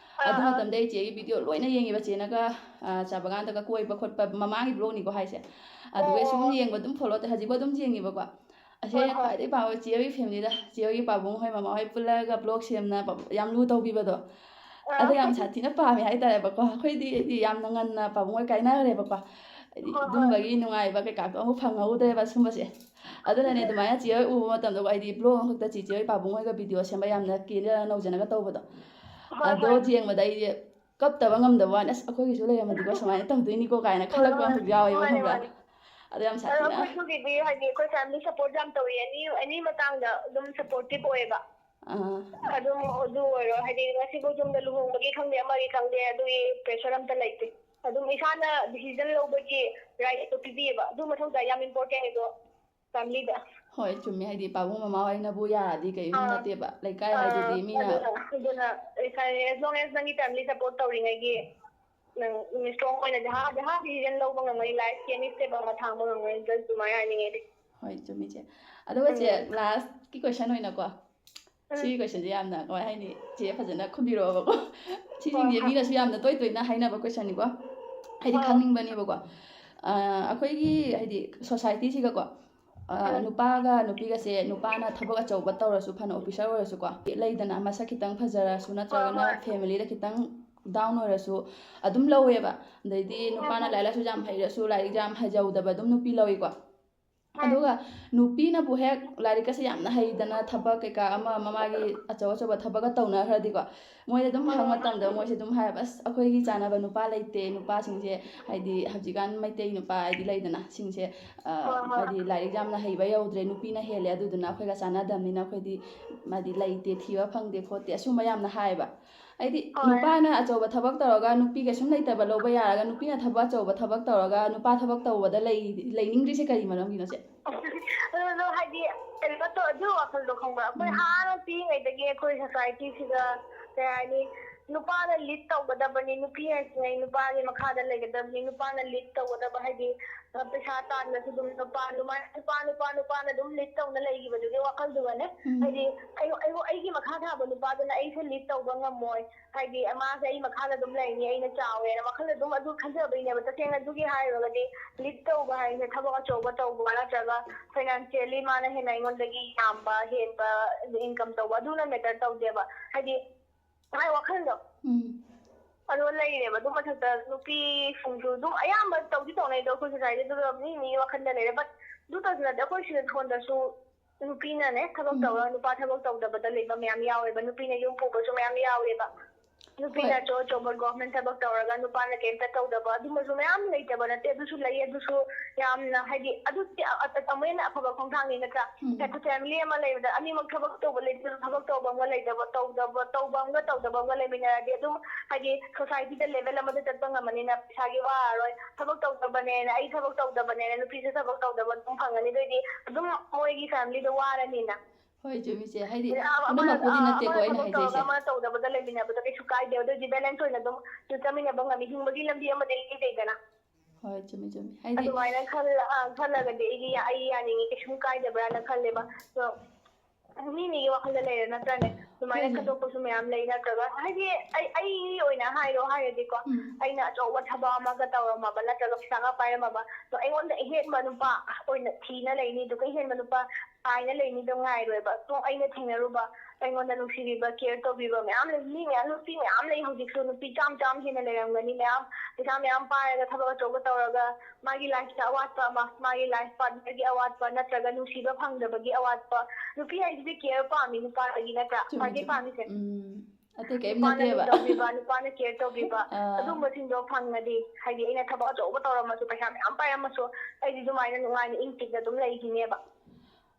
अदु मतमदे चेगी वीडियो लोइना येंगिबा चेनागा चाबगानदगा कोइबा खोटपा ममागी ब्लॉगनिको हाइसे अदुगे सुम येंगबा दुम फॉलो त हजिबो दुम येंगिबाको असे खाई पाव चेगी फैमिली चेगी पाबुंग होय ममा होय पुल्लागा ब्लॉग सेमना याम लु तौबिबदो अदु याम साथीना पामे हाइतारेबको अखोइदि याम ngनना पाबुंग काइनारेबको दुमबगी नुंगाइबा कैका अमु फंगौद्रेबा सुमबसे अदुनने दुमाया चे उबो मतमदो आइदि ब्लॉग खक्ता चे पाबुंगगा वीडियो सेमबा यामना केलिया नौजनगा तौबदो अदो जेंगबदा आइदि कप्तबा ngमदबा अस अखोइगिसु लेरमदिको समाय तमदुइनिको काइना खलकबा यावेबा खंबा अदु याम साथीना अखोइगि हाइदि कोइ फैमिली सपोर्ट जाम तौइ एनी मतांगदा दुम सपोर्टिव ओइबा अदुम अदु ओइरो हाइदि ngasibo jumda luhongbagi khangde amagi khangde adui pressure amta laite adum isana decision lobagi right to pibeba adu mathau da yam important edo family da होय चुम्मी हाइदि पाबुंग ममा होइनबु यारादि कई नतेबा लेकाय हाइदि Meena अदुना as long as nangi family support tawringai nang strong oina jaha decision loba ngai life ke ni step ma thangba ngai just dumaya ningai होय चुम्मी चे अदुगा चे last की question होइना को सी question यामना कमाय हाइनि चे फजना खुबिरोबको सिजिंगे मीनासु यामना तोय तोयना हाइनाबा question निको हाइदि खंगनिंगबनिबको अखोइगी हाइदि सोसाइटी सिगा को ꯅꯨꯄꯥꯒ ꯅꯨꯄꯤꯒꯁꯦ ꯅꯨꯄꯥꯅ ꯊꯕꯛ ꯑꯆꯧꯕ ꯇꯧꯔꯁꯨ ꯐꯅ ꯑꯣꯐꯤꯁꯥꯔ ꯑꯣꯏꯔꯁꯨꯀꯣ ꯂꯩꯗꯅ ꯃꯁꯛ ꯈꯤꯇꯪ ꯐꯖꯔꯁꯨ ꯅꯠꯇ꯭ꯔꯒꯅ ꯐꯦꯃꯤꯂꯤꯗ ꯈꯤꯇꯪ ꯗꯥꯎꯟ ꯑꯣꯏꯔꯁꯨ ꯑꯗꯨꯝ ꯂꯧꯋꯦꯕ ꯑꯗꯩꯗꯤ ꯅꯨꯄꯥꯅ ꯂꯥꯏꯔꯤꯛ ꯂꯥꯏꯁꯨ ꯌꯥꯝ ꯍꯩꯔꯁꯨ ꯂꯥꯏꯔꯤꯛ ꯌꯥꯝ ꯍꯩꯖꯧꯗꯕ ꯑꯗꯨꯝ ꯅꯨꯄꯤ ꯂꯧꯋꯤꯀꯣ ꯑꯗꯨꯒ ꯅꯨꯄꯤꯅꯕꯨ ꯍꯦꯛ ꯂꯥꯏꯔꯤꯛꯀꯁꯦ ꯌꯥꯝꯅ ꯍꯩꯗꯅ ꯊꯕꯛ ꯀꯩꯀꯥ ꯑꯃ ꯃꯥꯒꯤ ꯑꯆꯧ ꯑꯆꯧꯕ ꯊꯕꯛꯀ ꯇꯧꯅꯈ꯭ꯔꯗꯤꯀꯣ ꯃꯣꯏꯗ ꯑꯗꯨꯝ ꯍꯪ ꯃꯇꯝꯗ ꯃꯣꯏꯁꯦ ꯑꯗꯨꯝ ꯍꯥꯏꯌꯦꯕ ꯑꯁ ꯑꯩꯈꯣꯏꯒꯤ ꯆꯥꯟꯅꯕ ꯅꯨꯄꯥ ꯂꯩꯇꯦ ꯅꯨꯄꯥꯁꯤꯡꯁꯦ ꯍꯥꯏꯗꯤ ꯍꯧꯖꯤꯛꯀꯥꯟ ꯃꯩꯇꯩ ꯅꯨꯄꯥ ꯍꯥꯏꯗꯤ ꯂꯩꯗꯅ ꯁꯤꯡꯁꯦ ꯍꯥꯏꯗꯤ ꯂꯥꯏꯔꯤꯛ ꯌꯥꯝꯅ ꯍꯩꯕ ꯌꯧꯗ꯭ꯔꯦ ꯅꯨꯄꯤꯅ ꯍꯦꯜꯂꯦ ꯑꯗꯨꯗꯨꯅ ꯑꯩꯈꯣꯏꯒ ꯆꯥꯟꯅꯗꯕꯅꯤꯅ ꯑꯩꯈꯣꯏꯗꯤ ꯍꯥꯏꯗꯤ ꯂꯩꯇꯦ ꯊꯤꯕ ꯐꯪꯗꯦ ꯈꯣꯠꯇꯦ ꯑꯁꯨꯝꯕ ꯌꯥꯝꯅ ꯍꯥꯏꯌꯦꯕ ꯍꯥꯏꯗꯤ ꯅꯨꯄꯥꯅ ꯑꯆꯧꯕ ꯊꯕꯛ ꯇꯧꯔꯒ ꯅꯨꯄꯤ ꯀꯩꯁꯨꯝ ꯂꯩꯇꯕ ꯂꯧꯕ ꯌꯥꯔꯒ ꯅꯨꯄꯤꯅ ꯊꯕꯛ ꯑꯆꯧꯕ ꯊꯕꯛ ꯇꯧꯔꯒ ꯅꯨꯄꯥ ꯊꯕꯛ ꯇꯧꯕꯗ ꯂꯩꯅꯤꯡꯗ꯭ꯔꯤꯁꯦ ꯀꯔꯤ ꯃꯔꯝꯒꯤꯅꯣꯁꯦ ꯑꯗꯨ ꯍꯥꯏꯗꯤ ꯀꯩꯅꯣ ꯑꯗꯨ ꯋꯥꯈꯜꯗꯣ ꯈꯪꯕ꯭ꯔꯥ ꯑꯩꯈꯣꯏ ꯍꯥꯟꯅ ꯄꯤꯛꯏꯉꯩꯗꯒꯤ ꯑꯩꯈꯣꯏ ꯁꯣꯁꯥꯏꯇꯤꯁꯤꯗ ꯀꯩ ꯍꯥꯏꯅꯤ ꯅꯨꯄꯥꯅ ꯂꯤꯗ ꯇꯧꯒꯗꯕꯅꯤ ꯅꯨꯄꯤ ꯍꯥꯏꯁꯤꯅ ꯅꯨꯄꯥꯒꯤ ꯃꯈꯥꯗ ꯂꯩꯒꯗꯕꯅꯤ ꯅꯨꯄꯥꯅ ꯂꯤꯗ ꯇꯧꯒꯗꯕ ꯍꯥꯏꯗꯤ ꯄꯩꯁꯥ ꯇꯥꯟꯕꯁꯨ ꯑꯗꯨꯝ ꯅꯨꯄꯥꯅ ꯑꯗꯨꯝ ꯂꯤꯗ ꯇꯧꯅ ꯂꯩꯈꯤꯕꯗꯨꯒꯤ ꯋꯥꯈꯜꯗꯨꯒꯅꯦ ꯍꯥꯏꯗꯤ ꯑꯩꯒꯤ ꯃꯈꯥ ꯊꯥꯕ ꯅꯨꯄꯥꯗꯨꯅ ꯑꯩꯁꯦ ꯂꯤꯗ ꯇꯧꯕ ꯉꯝꯃꯣꯏ ꯍꯥꯏꯗꯤ ꯃꯥꯁꯦ ꯑꯩ ꯃꯈꯥꯗ ꯑꯗꯨꯝ ꯂꯩꯅꯤ ꯑꯩꯅ ꯆꯥꯎꯋꯦꯅ ꯋꯥꯈꯜ ꯑꯗꯨꯝ ꯑꯗꯨ ꯈꯟꯖꯕꯩꯅꯦꯕ ꯇꯁꯦꯡꯅ ꯑꯗꯨꯒꯤ ꯍꯥꯏꯔꯨꯔꯒꯗꯤ ꯂꯤꯗ ꯇꯧꯕ ꯍꯥꯏꯁꯦ ꯊꯕꯛ ꯑꯆꯧꯕ ꯇꯧꯕ ꯅꯠꯇ꯭ꯔꯒ ꯐꯥꯏꯅꯥꯟꯁꯤꯌꯦꯜꯂꯤ ꯃꯥꯅ ꯍꯦꯟꯅ ꯑꯩꯉꯣꯟꯗꯒꯤ ꯌꯥꯝꯕ ꯍꯦꯟꯕ ꯏꯟꯀꯝ ꯇꯧꯕ ꯑꯗꯨꯅ ꯃꯦꯇꯔ ꯇꯧꯗꯦꯕ ꯍꯥꯏꯗꯤ ꯃꯥꯏ ꯋꯥꯈꯜꯗꯣ ꯑꯗꯣ ꯂꯩꯔꯦꯕ ꯑꯗꯨ ꯃꯊꯛꯇ ꯅꯨꯄꯤꯁꯤꯡꯁꯨ ꯑꯗꯨꯝ ꯑꯌꯥꯝꯕ ꯇꯧꯗꯤ ꯇꯧꯅꯩꯗꯣ ꯑꯩꯈꯣꯏ ꯁꯣꯁꯥꯏꯇꯤ ꯑꯗꯨꯒ ꯃꯤ ꯋꯥꯈꯜꯗ ꯂꯩꯔꯦ ꯕꯠ ꯑꯗꯨ ꯇꯧꯁꯤꯜꯂꯗꯤ ꯑꯩꯈꯣꯏ ꯁꯤꯗ ꯊꯣꯟꯗꯁꯨ ꯅꯨꯄꯤꯅꯅꯦ ꯊꯕꯛ ꯇꯧꯔꯒ ꯅꯨꯄꯥ ꯊꯕꯛ ꯇꯧꯗꯕꯗ ꯂꯩꯕ ꯃꯌꯥꯝ ꯌꯥꯎꯋꯦꯕ ꯅꯨꯄꯤꯅ ꯌꯨꯝ ꯄꯨꯕꯁꯨ ꯃꯌꯥꯝ ꯌꯥꯎꯋꯦꯕ ꯅꯨꯄꯤꯅ ꯑꯆꯧ ꯑꯆꯧꯕ ꯒꯣꯔꯃꯦꯟ ꯊꯕꯛ ꯇꯧꯔꯒ ꯅꯨꯄꯥꯅ ꯀꯩꯝꯇ ꯇꯧꯗꯕ ꯑꯗꯨꯝꯕꯁꯨ ꯃꯌꯥꯝ ꯂꯩꯇꯕ ꯅꯠꯇꯦ ꯑꯗꯨꯁꯨ ꯂꯩ ꯑꯗꯨꯁꯨ ꯌꯥꯝꯅ ꯍꯥꯏꯗꯤ ꯑꯗꯨꯗꯤ ꯑꯃꯨꯛ ꯑꯐꯕ ꯈꯣꯡꯊꯥꯡꯅꯤ ꯅꯠꯇ꯭ꯔꯥ ꯐꯦꯃꯤꯂꯤ ꯑꯃ ꯂꯩꯕꯗ ꯑꯅꯤꯃꯛ ꯊꯕꯛ ꯇꯧꯕ ꯊꯕꯛ ꯇꯧꯕ ꯑꯃꯒ ꯂꯩꯇꯕ ꯇꯧꯕ ꯑꯃꯒ ꯇꯧꯗꯕ ꯑꯃꯒ ꯂꯩꯃꯤꯟꯅꯔꯗꯤ ꯑꯗꯨꯝ ꯍꯥꯏꯗꯤ ꯁꯣꯁꯥꯏꯇꯤꯗ ꯂꯦꯚꯦꯜ ꯑꯃꯗ ꯆꯠꯄ ꯉꯝꯃꯅꯤꯅ ꯄꯩꯁꯥꯒꯤ ꯋꯥꯔꯔꯣꯏ ꯊꯕꯛ ꯇꯧꯗꯕꯅꯦꯅ ꯑꯩ ꯊꯕꯛ ꯇꯧꯗꯕꯅꯦꯅ ꯅꯨꯄꯤꯁꯨ ꯊꯕꯛ ꯇꯧꯗꯕ ꯑꯗꯨꯝ ꯐꯪꯒꯅꯤ ꯑꯗꯨꯏꯗꯤ ꯑꯗꯨꯝ ꯃꯣꯏꯒꯤ ꯐꯦꯃꯤꯂꯤꯗꯣ ꯋꯥꯔꯅꯤꯅ ꯍꯣꯏ ꯆꯨꯝꯃꯤꯁꯦ ꯍꯥꯏꯗꯤ ꯑꯃꯅ ꯄꯨꯝꯅꯃꯛꯄꯨꯗꯤ ꯅꯠꯇꯦꯀꯣ ꯑꯩꯅ ꯊꯕꯛ ꯇꯧꯔꯒ ꯍꯥꯏꯖꯩꯁꯦ ꯑꯃꯅ ꯇꯧꯗꯕꯗ ꯂꯩꯃꯤꯟꯅꯕꯗ ꯀꯩꯁꯨ ꯀꯥꯏꯗꯦ ꯑꯗꯨꯏꯗꯤ ꯕꯦꯂꯦꯟꯁ ꯑꯣꯏꯅ ꯑꯗꯨꯝ ꯆꯠꯃꯤꯟꯅꯕ ꯉꯝꯃꯤ ꯍꯤꯡꯕꯒꯤ ꯂꯝꯕꯤ ꯑꯃꯗꯤ ꯂꯩꯗꯅ ꯍꯣꯏ ꯆꯨꯝꯃꯤ ꯍꯥꯏꯗꯤ ꯑꯗꯨꯃꯥꯏꯅ ꯈꯜꯂꯒꯗꯤ ꯑꯩ ꯌꯥꯅꯤꯡꯉꯤ ꯀꯩꯁꯨꯝ ꯀꯥꯏꯗꯕ꯭ꯔꯥꯅ ꯈꯜꯂꯦꯕ ꯑꯗꯣ ꯃꯤꯒꯤ ꯋꯥꯈꯜꯗ ꯂꯩꯔꯦ ꯅꯠꯇ꯭ꯔꯅꯦ ꯑꯗꯨꯃꯥꯏꯅ ꯈꯟꯗꯣꯛꯄꯁꯨ ꯃꯌꯥꯝ ꯂꯩ ꯅꯠꯇ꯭ꯔꯒ ꯍꯥꯏꯗꯤ ꯑꯩꯒꯤ ꯑꯣꯏꯅ ꯍꯥꯏꯔꯗꯤꯀꯣ ꯑꯩꯅ ꯑꯆꯧꯕ ꯊꯕꯛ ꯑꯃꯒ ꯇꯧꯔꯝꯃꯕ ꯅꯠꯇ꯭ꯔꯒ ꯄꯩꯁꯥꯒ ꯄꯥꯏꯔꯝꯃꯕ ꯑꯗꯣ ꯑꯩꯉꯣꯟꯗ ꯑꯍꯦꯟꯕ ꯅꯨꯄꯥ ꯑꯣꯏꯅ ꯊꯤꯅ ꯂꯩꯅꯤ ꯑꯗꯨꯒ ꯑꯍꯦꯟꯕ ꯅꯨꯄꯥ ꯄꯥꯏꯅ ꯂꯩꯅꯤꯗꯣ ꯉꯥꯏꯔꯣꯏꯕ ꯑꯗꯣ ꯑꯩꯅ ꯊꯦꯡꯅꯔꯨꯕ ꯑꯩꯉꯣꯟꯗ ꯅꯨꯡꯁꯤꯕꯤꯕ ꯀꯦꯌꯔ ꯇꯧꯕꯤꯕ ꯃꯌꯥꯝ ꯂꯩ ꯅꯨꯄꯤ ꯃꯌꯥꯝ ꯂꯩ ꯍꯧꯖꯤꯛꯁꯨ ꯅꯨꯄꯤ ꯆꯥꯝ ꯍꯦꯟꯅ ꯂꯩꯔꯝꯒꯅꯤ ꯃꯌꯥꯝ ꯄꯩꯁꯥ ꯃꯌꯥꯝ ꯄꯥꯏꯔꯒ ꯊꯕꯛ ꯑꯆꯧꯕ ꯇꯧꯔꯒ ꯃꯥꯒꯤ ꯂꯥꯏꯐꯇ ꯑꯋꯥꯠꯄ ꯑꯃ ꯃꯥꯒꯤ ꯂꯥꯏꯐ ꯄꯥꯔꯠꯅꯔꯒꯤ ꯑꯋꯥꯠꯄ ꯅꯠꯇ꯭ꯔꯒ ꯅꯨꯡꯁꯤꯕ ꯐꯪꯗꯕꯒꯤ ꯑꯋꯥꯠꯄ ꯅꯨꯄꯤ ꯍꯥꯏꯁꯤꯗꯤ ꯀꯦꯌꯔ ꯄꯥꯝꯃꯤ ꯅꯨꯄꯥꯗꯒꯤ ꯅꯠꯇ꯭ꯔꯥ ꯈ꯭ꯋꯥꯏꯗꯩ ꯄꯥꯝꯃꯤꯁꯦ ꯑꯇꯩ ꯀꯩꯝ ꯅꯨꯄꯥꯅ ꯅꯠꯇꯦꯕ ꯂꯨ ꯇꯧꯕꯤꯕ ꯅꯨꯄꯥꯅ ꯀꯦꯌꯔ ꯇꯧꯕꯤꯕ ꯑꯗꯨꯝꯕꯁꯤꯡꯗꯣ ꯐꯪꯉꯗꯤ ꯍꯥꯏꯗꯤ ꯑꯩꯅ ꯊꯕꯛ ꯑꯆꯧꯕ ꯇꯧꯔꯝꯃꯁꯨ ꯄꯩꯁꯥ ꯃꯌꯥꯝ ꯄꯥꯏꯔꯝꯃꯁꯨ ꯑꯩꯗꯤ ꯑꯗꯨꯃꯥꯏꯅ ꯅꯨꯡꯉꯥꯏꯅ ꯏꯪ ꯆꯤꯛꯅ ꯑꯗꯨꯝ ꯂꯩꯈꯤꯅꯦꯕ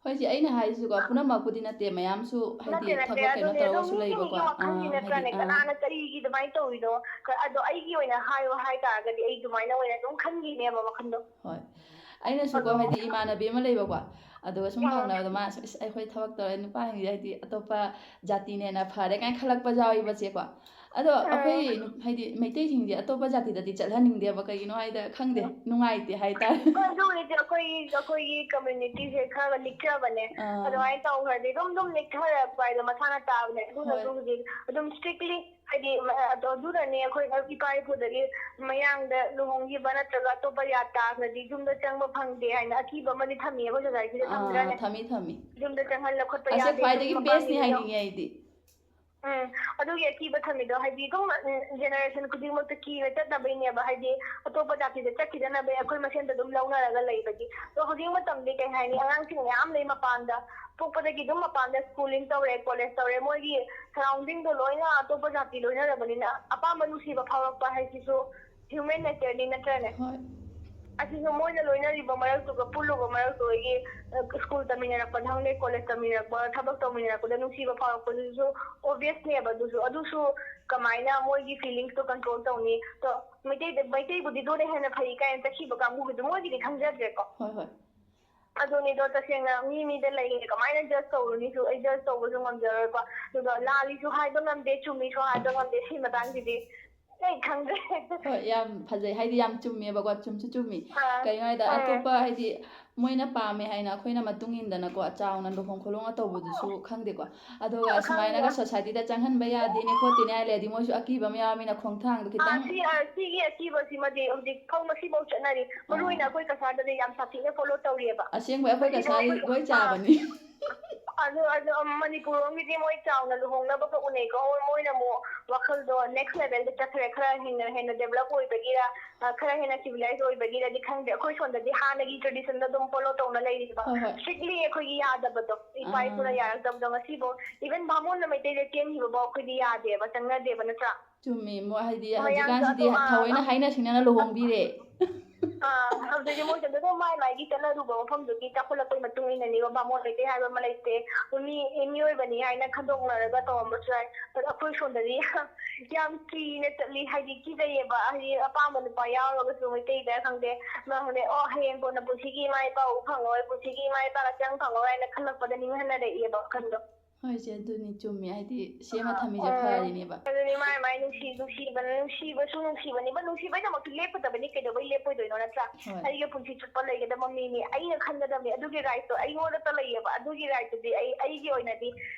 ꯍꯣꯏ ꯑꯩꯅ ꯍꯥꯏꯔꯤꯁꯤꯀꯣ ꯄꯨꯝꯅꯃꯛꯄꯨꯗꯤ ꯅꯠꯇꯦ ꯃꯌꯥꯝꯁꯨ ꯍꯥꯏꯗꯤ ꯅꯠꯇꯦ ꯊꯕꯛ ꯀꯩꯅꯣ ꯑꯗꯨꯅꯦ ꯑꯗꯨꯝ ꯇꯧꯔꯒꯁꯨ ꯃꯤꯒꯤ ꯂꯩꯕꯀꯣ ꯋꯥꯈꯜꯒꯤ ꯍꯥꯏꯗꯤ ꯅꯠꯇ꯭ꯔꯅꯦ ꯀꯅꯥꯅ ꯀꯔꯤꯒꯤ ꯑꯗꯨꯃꯥꯏꯅ ꯇꯧꯔꯤꯅꯣ ꯑꯗꯣ ꯑꯩꯒꯤ ꯑꯣꯏꯅ ꯍꯥꯏꯇꯥꯔꯒꯗꯤ ꯑꯩ ꯑꯗꯨꯃꯥꯏꯅ ꯑꯣꯏꯅ ꯑꯗꯨꯝ ꯈꯟꯈꯤꯅꯦꯕ ꯋꯥꯈꯜꯗꯣ ꯍꯣꯏ ꯑꯩꯅꯁꯨꯀꯣ ꯍꯥꯏꯗꯤ ꯏꯃꯥꯟꯅꯕꯤ ꯑꯃ ꯂꯩꯕꯀꯣ ꯑꯗꯨꯒ ꯁꯨꯝ ꯍꯪꯅꯕꯗ ꯃꯥꯁꯨ ꯑꯩꯈꯣꯏ ꯊꯕꯛ ꯇꯧꯔꯦ ꯅꯨꯄꯥꯁꯤꯡꯁꯦ ꯍꯥꯏꯗꯤ ꯑꯇꯣꯞꯄ ꯖꯥꯇꯤꯅꯦꯅ ꯐꯔꯦ ꯀꯥꯏꯅ ꯈꯜꯂꯛꯄ ꯌꯥꯎꯏꯕꯁꯦꯀꯣ ꯑꯗꯣ ꯑꯩꯈꯣꯏ ꯍꯥꯏꯗꯤ ꯃꯩꯇꯩꯁꯤꯡꯁꯦ ꯑꯇꯣꯞꯄ ꯖꯥꯇꯤꯗꯗꯤ ꯆꯠꯍꯟꯅꯤꯡꯗꯦꯕ ꯀꯩꯒꯤꯅꯣ ꯍꯥꯏꯗ ꯈꯪꯗꯦ ꯅꯨꯡꯉꯥꯏꯇꯦ ꯍꯥꯏꯇꯥꯔꯦ ꯑꯗꯨꯕꯨꯗꯤ ꯑꯩꯈꯣꯏꯒꯤ ꯀꯝꯃ꯭ꯌꯨꯅꯤꯇꯤꯁꯦ ꯈꯔ ꯂꯤꯛꯆꯕꯅꯦ ꯑꯗꯨꯃꯥꯏꯅ ꯇꯧꯈ꯭ꯔꯗꯤ ꯑꯗꯨꯝ ꯂꯤꯛꯊꯔꯛꯄ ꯍꯥꯏꯗꯣ ꯃꯁꯥꯅ ꯇꯥꯕꯅꯦ ꯍꯣꯏ ꯑꯗꯨꯅꯁꯨ ꯍꯧꯖꯤꯛ ꯑꯗꯨꯝ ꯏꯁꯇ꯭ꯔꯤꯛꯂꯤ ꯍꯥꯏꯗꯤ ꯑꯗꯨꯅꯅꯦ ꯑꯩꯈꯣꯏ ꯏꯄꯥ ꯏꯄꯨꯗꯒꯤ ꯃꯌꯥꯡꯗ ꯂꯨꯍꯣꯡꯈꯤꯕ ꯅꯠꯇ꯭ꯔꯒ ꯑꯇꯣꯞꯄ ꯌꯥꯠ ꯇꯥꯈ꯭ꯔꯗꯤ ꯌꯨꯝꯗ ꯆꯪꯕ ꯐꯪꯗꯦ ꯍꯥꯏꯅ ꯑꯀꯤꯕ ꯑꯃꯗꯤ ꯊꯝꯃꯤ ꯑꯩꯈꯣꯏ ꯁꯣꯁꯥꯏꯇꯤꯗ ꯊꯝꯗ꯭ꯔꯅꯦ ꯊꯝꯃꯤ ꯌꯨꯝꯗ ꯆꯪꯍꯜꯂ ꯈꯣꯠꯄ ꯑꯁꯦ ꯌꯥꯗꯦ ꯈ꯭ꯋꯥꯏꯗꯒꯤ ꯑꯗꯨꯒꯤ ꯕꯦꯁꯅꯤ ꯃꯄꯥꯝꯒꯤꯗ ꯍꯥꯏꯅꯤꯡꯉꯦ ꯑꯩꯗꯤ ꯑꯗꯨꯒꯤ ꯑꯀꯤꯕ ꯊꯝꯃꯤꯗꯣ ꯍꯥꯏꯗꯤ ꯑꯗꯨꯝ ꯖꯦꯅꯦꯔꯦꯁꯟ ꯈꯨꯗꯤꯡꯃꯛꯇ ꯀꯤꯔ ꯆꯠꯅꯕꯩꯅꯦꯕ ꯍꯥꯏꯗꯤ ꯑꯇꯣꯞꯄ ꯖꯥꯇꯤꯗ ꯆꯠꯈꯤꯗꯅꯕ ꯑꯩꯈꯣꯏ ꯃꯁꯦꯟꯗ ꯑꯗꯨꯝ ꯂꯧꯅꯔꯒ ꯂꯩꯕꯒꯤ ꯑꯗꯣ ꯍꯧꯖꯤꯛ ꯃꯇꯝꯗꯤ ꯀꯩ ꯍꯥꯏꯅꯤ ꯑꯉꯥꯡꯁꯤꯡ ꯃꯌꯥꯝ ꯂꯩ ꯃꯄꯥꯟꯗ ꯄꯣꯛꯄꯗꯒꯤ ꯑꯗꯨꯝ ꯃꯄꯥꯟꯗ ꯁ꯭ꯀꯨꯂꯤꯡ ꯇꯧꯔꯦ ꯀꯣꯂꯦꯖ ꯇꯧꯔꯦ ꯃꯣꯏꯒꯤ ꯁꯔꯥꯎꯟꯗꯤꯡꯗꯣ ꯂꯣꯏꯅ ꯑꯇꯣꯞꯄ ꯖꯥꯇꯤ ꯂꯣꯏꯅꯔꯕꯅꯤꯅ ꯑꯄꯥꯝꯕ ꯅꯨꯡꯁꯤꯕ ꯐꯥꯎꯔꯛꯄ ꯍꯥꯏꯁꯤꯁꯨ ꯍ꯭ꯌꯨꯃꯦꯟ ꯅꯦꯆꯔꯅꯤ ꯅꯠꯇ꯭ꯔꯅꯦ ꯍꯣꯏ ꯑꯁꯤꯁꯨ ꯃꯣꯏꯅ ꯂꯣꯏꯅꯔꯤꯕ ꯃꯔꯛꯇꯨꯒ ꯄꯨꯜꯂꯨꯕ ꯃꯔꯛꯇꯨꯒꯤ ꯁ꯭ꯀꯨꯜ ꯇꯝꯃꯤꯟꯅꯔꯛꯄ ꯈꯪꯗꯦ ꯀꯣꯂꯦꯖ ꯇꯝꯃꯤꯟꯅꯔꯛꯄ ꯊꯕꯛ ꯇꯧꯃꯤꯟꯅꯔꯛꯄꯗ ꯅꯨꯡꯁꯤꯕ ꯐꯥꯎꯔꯛꯄꯗꯨꯁꯨ ꯑꯣꯕꯚꯤꯌꯁꯅꯦꯕ ꯑꯗꯨꯁꯨ ꯀꯃꯥꯏꯅ ꯃꯣꯏꯒꯤ ꯐꯤꯂꯤꯡꯁꯇꯣ ꯀꯟꯇ꯭ꯔꯣꯜ ꯇꯧꯅꯤ ꯑꯗꯣ ꯃꯩꯇꯩꯕꯨꯗꯤ ꯑꯗꯨꯅ ꯍꯦꯟꯅ ꯐꯩ ꯀꯥꯏꯅ ꯆꯠꯈꯤꯕ ꯀꯥꯡꯕꯨꯒꯤꯗꯣ ꯃꯣꯏꯒꯤꯗꯤ ꯈꯪꯖꯗ꯭ꯔꯦꯀꯣ ꯍꯣꯏ ꯑꯗꯨꯅꯤꯗꯣ ꯇꯁꯦꯡꯅ ꯃꯤꯗ ꯂꯩꯔꯤ ꯀꯃꯥꯏꯅ ꯖꯁ ꯇꯧꯔꯨꯅꯤꯁꯨ ꯑꯩ ꯖꯁ ꯇꯧꯕꯁꯨ ꯉꯝꯖꯔꯣꯏꯀꯣ ꯑꯗꯨꯒ ꯂꯥꯜꯂꯤꯁꯨ ꯍꯥꯏꯕ ꯉꯝꯗꯦ ꯆꯨꯝꯃꯤꯁꯨ ꯍꯥꯏꯕ ꯉꯝꯗꯦ ꯁꯤ ꯃꯇꯥꯡꯁꯤꯗꯤ ꯑꯩ ꯈꯪꯗ꯭ꯔꯦ ꯍꯣꯏ ꯌꯥꯝ ꯐꯖꯩ ꯍꯥꯏꯗꯤ ꯌꯥꯝ ꯆꯨꯝꯃꯦꯕꯀꯣ ꯆꯨꯝꯁꯨ ꯆꯨꯝꯃꯤ ꯑꯥ ꯀꯩꯅꯣ ꯍꯥꯏꯗ ꯑꯇꯣꯞꯄ ꯍꯥꯏꯗꯤ ꯃꯣꯏꯅ ꯄꯥꯝꯃꯦ ꯍꯥꯏꯅ ꯑꯩꯈꯣꯏꯅ ꯃꯇꯨꯡ ꯏꯟꯗꯅꯀꯣ ꯆꯥꯎꯅ ꯂꯨꯍꯣꯡ ꯈꯣꯜꯂꯣꯡꯒ ꯇꯧꯕꯗꯨꯁꯨ ꯈꯪꯗꯦꯀꯣ ꯑꯗꯨꯒ ꯈꯪꯗꯦ ꯁꯨꯃꯥꯏꯅꯒ ꯁꯣꯁꯥꯏꯇꯤꯗ ꯆꯪꯍꯟꯕ ꯌꯥꯗꯦꯅꯦ ꯈꯣꯠꯇꯦꯅꯦ ꯍꯥꯏ ꯂꯩꯔꯗꯤ ꯃꯣꯏꯁꯨ ꯑꯀꯤꯕ ꯑꯃ ꯌꯥꯎꯔꯃꯤꯅ ꯈꯣꯡꯊꯥꯡꯗꯣ ꯈꯤꯇꯪ ꯁꯤꯒꯤ ꯑꯀꯤꯕꯁꯤꯃꯗꯤ ꯍꯧꯖꯤꯛ ꯐꯧ ꯉꯁꯤꯐꯥꯎ ꯆꯠꯅꯔꯤ ꯃꯔꯨ ꯑꯣꯏꯅ ꯑꯩꯈꯣꯏ ꯀꯁꯥꯔꯗꯗꯤ ꯌꯥꯝ ꯁꯥꯊꯤꯅ ꯐꯣꯂꯣ ꯇꯧꯔꯤꯑꯕ ꯑꯁꯦꯡꯕ ꯑꯩꯈꯣꯏ ꯉꯁꯤꯐꯥꯎ ꯀꯁꯥꯔꯤ ꯂꯣꯏ ꯆꯥꯕꯅꯤ ꯑꯗꯨ ꯃꯅꯤꯄꯨꯔꯔꯣꯝꯒꯤꯗꯤ ꯃꯣꯏ ꯆꯥꯎꯅ ꯂꯨꯍꯣꯡꯅꯕꯒ ꯎꯅꯩꯀꯣ ꯃꯣꯏꯅ ꯑꯃꯨꯛ ꯋꯥꯈꯜꯗꯣ ネꯛꯁ ꯂꯦꯚꯦꯜꯗ ꯆꯠꯈ꯭ꯔꯦ ꯈꯔ ꯍꯦꯟꯅ ꯗꯦꯚꯂꯞ ꯑꯣꯏꯕꯒꯤꯔ ꯈꯔ ꯍꯦꯟꯅ ꯁꯤꯚꯤꯂꯥꯏꯁ ꯑꯣꯏꯕꯒꯤꯔꯗꯤ ꯈꯪꯗꯦ ꯑꯩꯈꯣꯏ ꯁꯣꯝꯗꯗꯤ ꯍꯥꯟꯅꯒꯤ ꯇ꯭ꯔꯦꯗꯤꯁꯟꯗ ꯑꯗꯨꯝ ꯐꯣꯂꯣ ꯇꯧꯅ ꯂꯩꯔꯤꯕ ꯍꯣꯏ ꯍꯣꯏ ꯁ꯭ꯇꯔꯤꯛꯂꯤ ꯑꯩꯈꯣꯏꯒꯤ ꯌꯥꯗꯕꯗꯣ ꯏꯄꯥ ꯏꯄꯨꯅ ꯌꯥꯔꯛꯇꯕꯗꯣ ꯉꯁꯤꯐꯥꯎ ꯏꯚꯟ ꯕꯥꯃꯣꯟꯅ ꯃꯩꯇꯩꯗ ꯆꯦꯟꯈꯤꯕꯐꯥꯎ ꯑꯩꯈꯣꯏꯗꯤ ꯌꯥꯗꯦꯕ ꯆꯪꯅꯗꯦꯕ ꯅꯠꯇ꯭ꯔꯥ ꯆꯨꯝꯃꯤ ꯍꯥꯏꯗꯤ ꯃꯌꯥꯡꯁꯨ ꯍꯧꯖꯤꯛꯀꯥꯟꯁꯤꯗꯤ ꯊꯑꯣꯏꯅ ꯍꯥꯏꯅ ꯁꯤꯡꯅꯅ ꯂꯨꯍꯣꯡꯕꯤꯔꯦ ꯍꯧꯖꯤꯛꯇꯤ ꯃꯣꯏꯁꯨ ꯑꯗꯨꯝ ꯃꯥꯏꯒꯤ ꯆꯠꯅꯔꯨꯕ ꯃꯐꯝꯗꯨꯒꯤ ꯆꯥꯎꯈꯠꯂꯛꯄꯒꯤ ꯃꯇꯨꯡ ꯏꯟꯅꯅꯤꯕ ꯕꯥꯃꯣꯟ ꯂꯩꯇꯦ ꯍꯥꯏꯕ ꯑꯃ ꯂꯩꯇꯦ ꯃꯤꯑꯣꯏꯕꯅꯤ ꯍꯥꯏꯅ ꯈꯟꯗꯣꯛꯅꯔꯒ ꯇꯧꯔꯝꯕꯁꯨ ꯌꯥꯏ ꯑꯗꯣ ꯑꯩꯈꯣꯏ ꯁꯣꯝꯗꯗꯤ ꯌꯥꯝ ꯀꯤꯅ ꯆꯠꯂꯤ ꯍꯥꯏꯗꯤ ꯀꯤꯖꯩꯌꯦꯕ ꯍꯥꯏꯗꯤ ꯑꯄꯥꯝꯕ ꯅꯨꯄꯥ ꯌꯥꯎꯔꯒꯁꯨ ꯃꯩꯇꯩꯗ ꯈꯪꯗꯦ ꯍꯌꯦꯡ ꯀꯣꯟꯅ ꯄꯨꯟꯁꯤꯒꯤ ꯏꯃꯥ ꯏꯄꯥ ꯎ ꯐꯪꯉꯣꯏ ꯄꯨꯟꯁꯤꯒꯤ ꯏꯃꯥ ꯏꯄꯥꯒ ꯆꯪ ꯐꯪꯉꯣꯏ ꯍꯥꯏꯅ ꯈꯜꯂꯛꯄꯗ ꯅꯤꯡꯍꯟꯅꯔꯛꯏꯑꯕ ꯋꯥꯈꯜꯗꯣ ꯍꯣꯏ ꯏꯆꯦ ꯑꯗꯨꯅꯤ ꯆꯨꯝꯃꯤ ꯍꯥꯏꯗꯤ ꯁꯦꯝꯃ ꯊꯝꯃꯤꯁꯦ ꯐꯔꯤꯅꯦꯕ ꯑꯗꯨꯅꯤ ꯃꯥꯏ ꯅꯨꯡꯁꯤꯕꯁꯨ ꯅꯨꯡꯁꯤꯕꯅꯦꯕ ꯅꯨꯡꯁꯤꯕꯩꯗꯃꯛꯇ ꯂꯦꯞꯀꯗꯕꯅꯤ ꯀꯩꯗꯧꯕꯩ ꯂꯦꯞꯄꯣꯏꯗꯣꯏꯅꯣ ꯅꯠꯇ꯭ꯔꯥ ꯍꯣꯏ ꯑꯩꯒ ꯄꯨꯟꯁꯤ ꯆꯨꯞꯄ ꯂꯩꯒꯗꯕ ꯃꯤꯅꯤ ꯑꯩꯅ ꯈꯟꯒꯗꯕꯅꯤ ꯑꯗꯨꯒꯤ ꯔꯥꯏꯠꯇꯣ ꯑꯩꯉꯣꯟꯗꯇ ꯂꯩꯌꯦꯕ ꯑꯗꯨꯒꯤ ꯔꯥꯏꯠꯇꯨꯗꯤ ꯑꯩꯒꯤ ꯑꯣꯏꯅꯗꯤ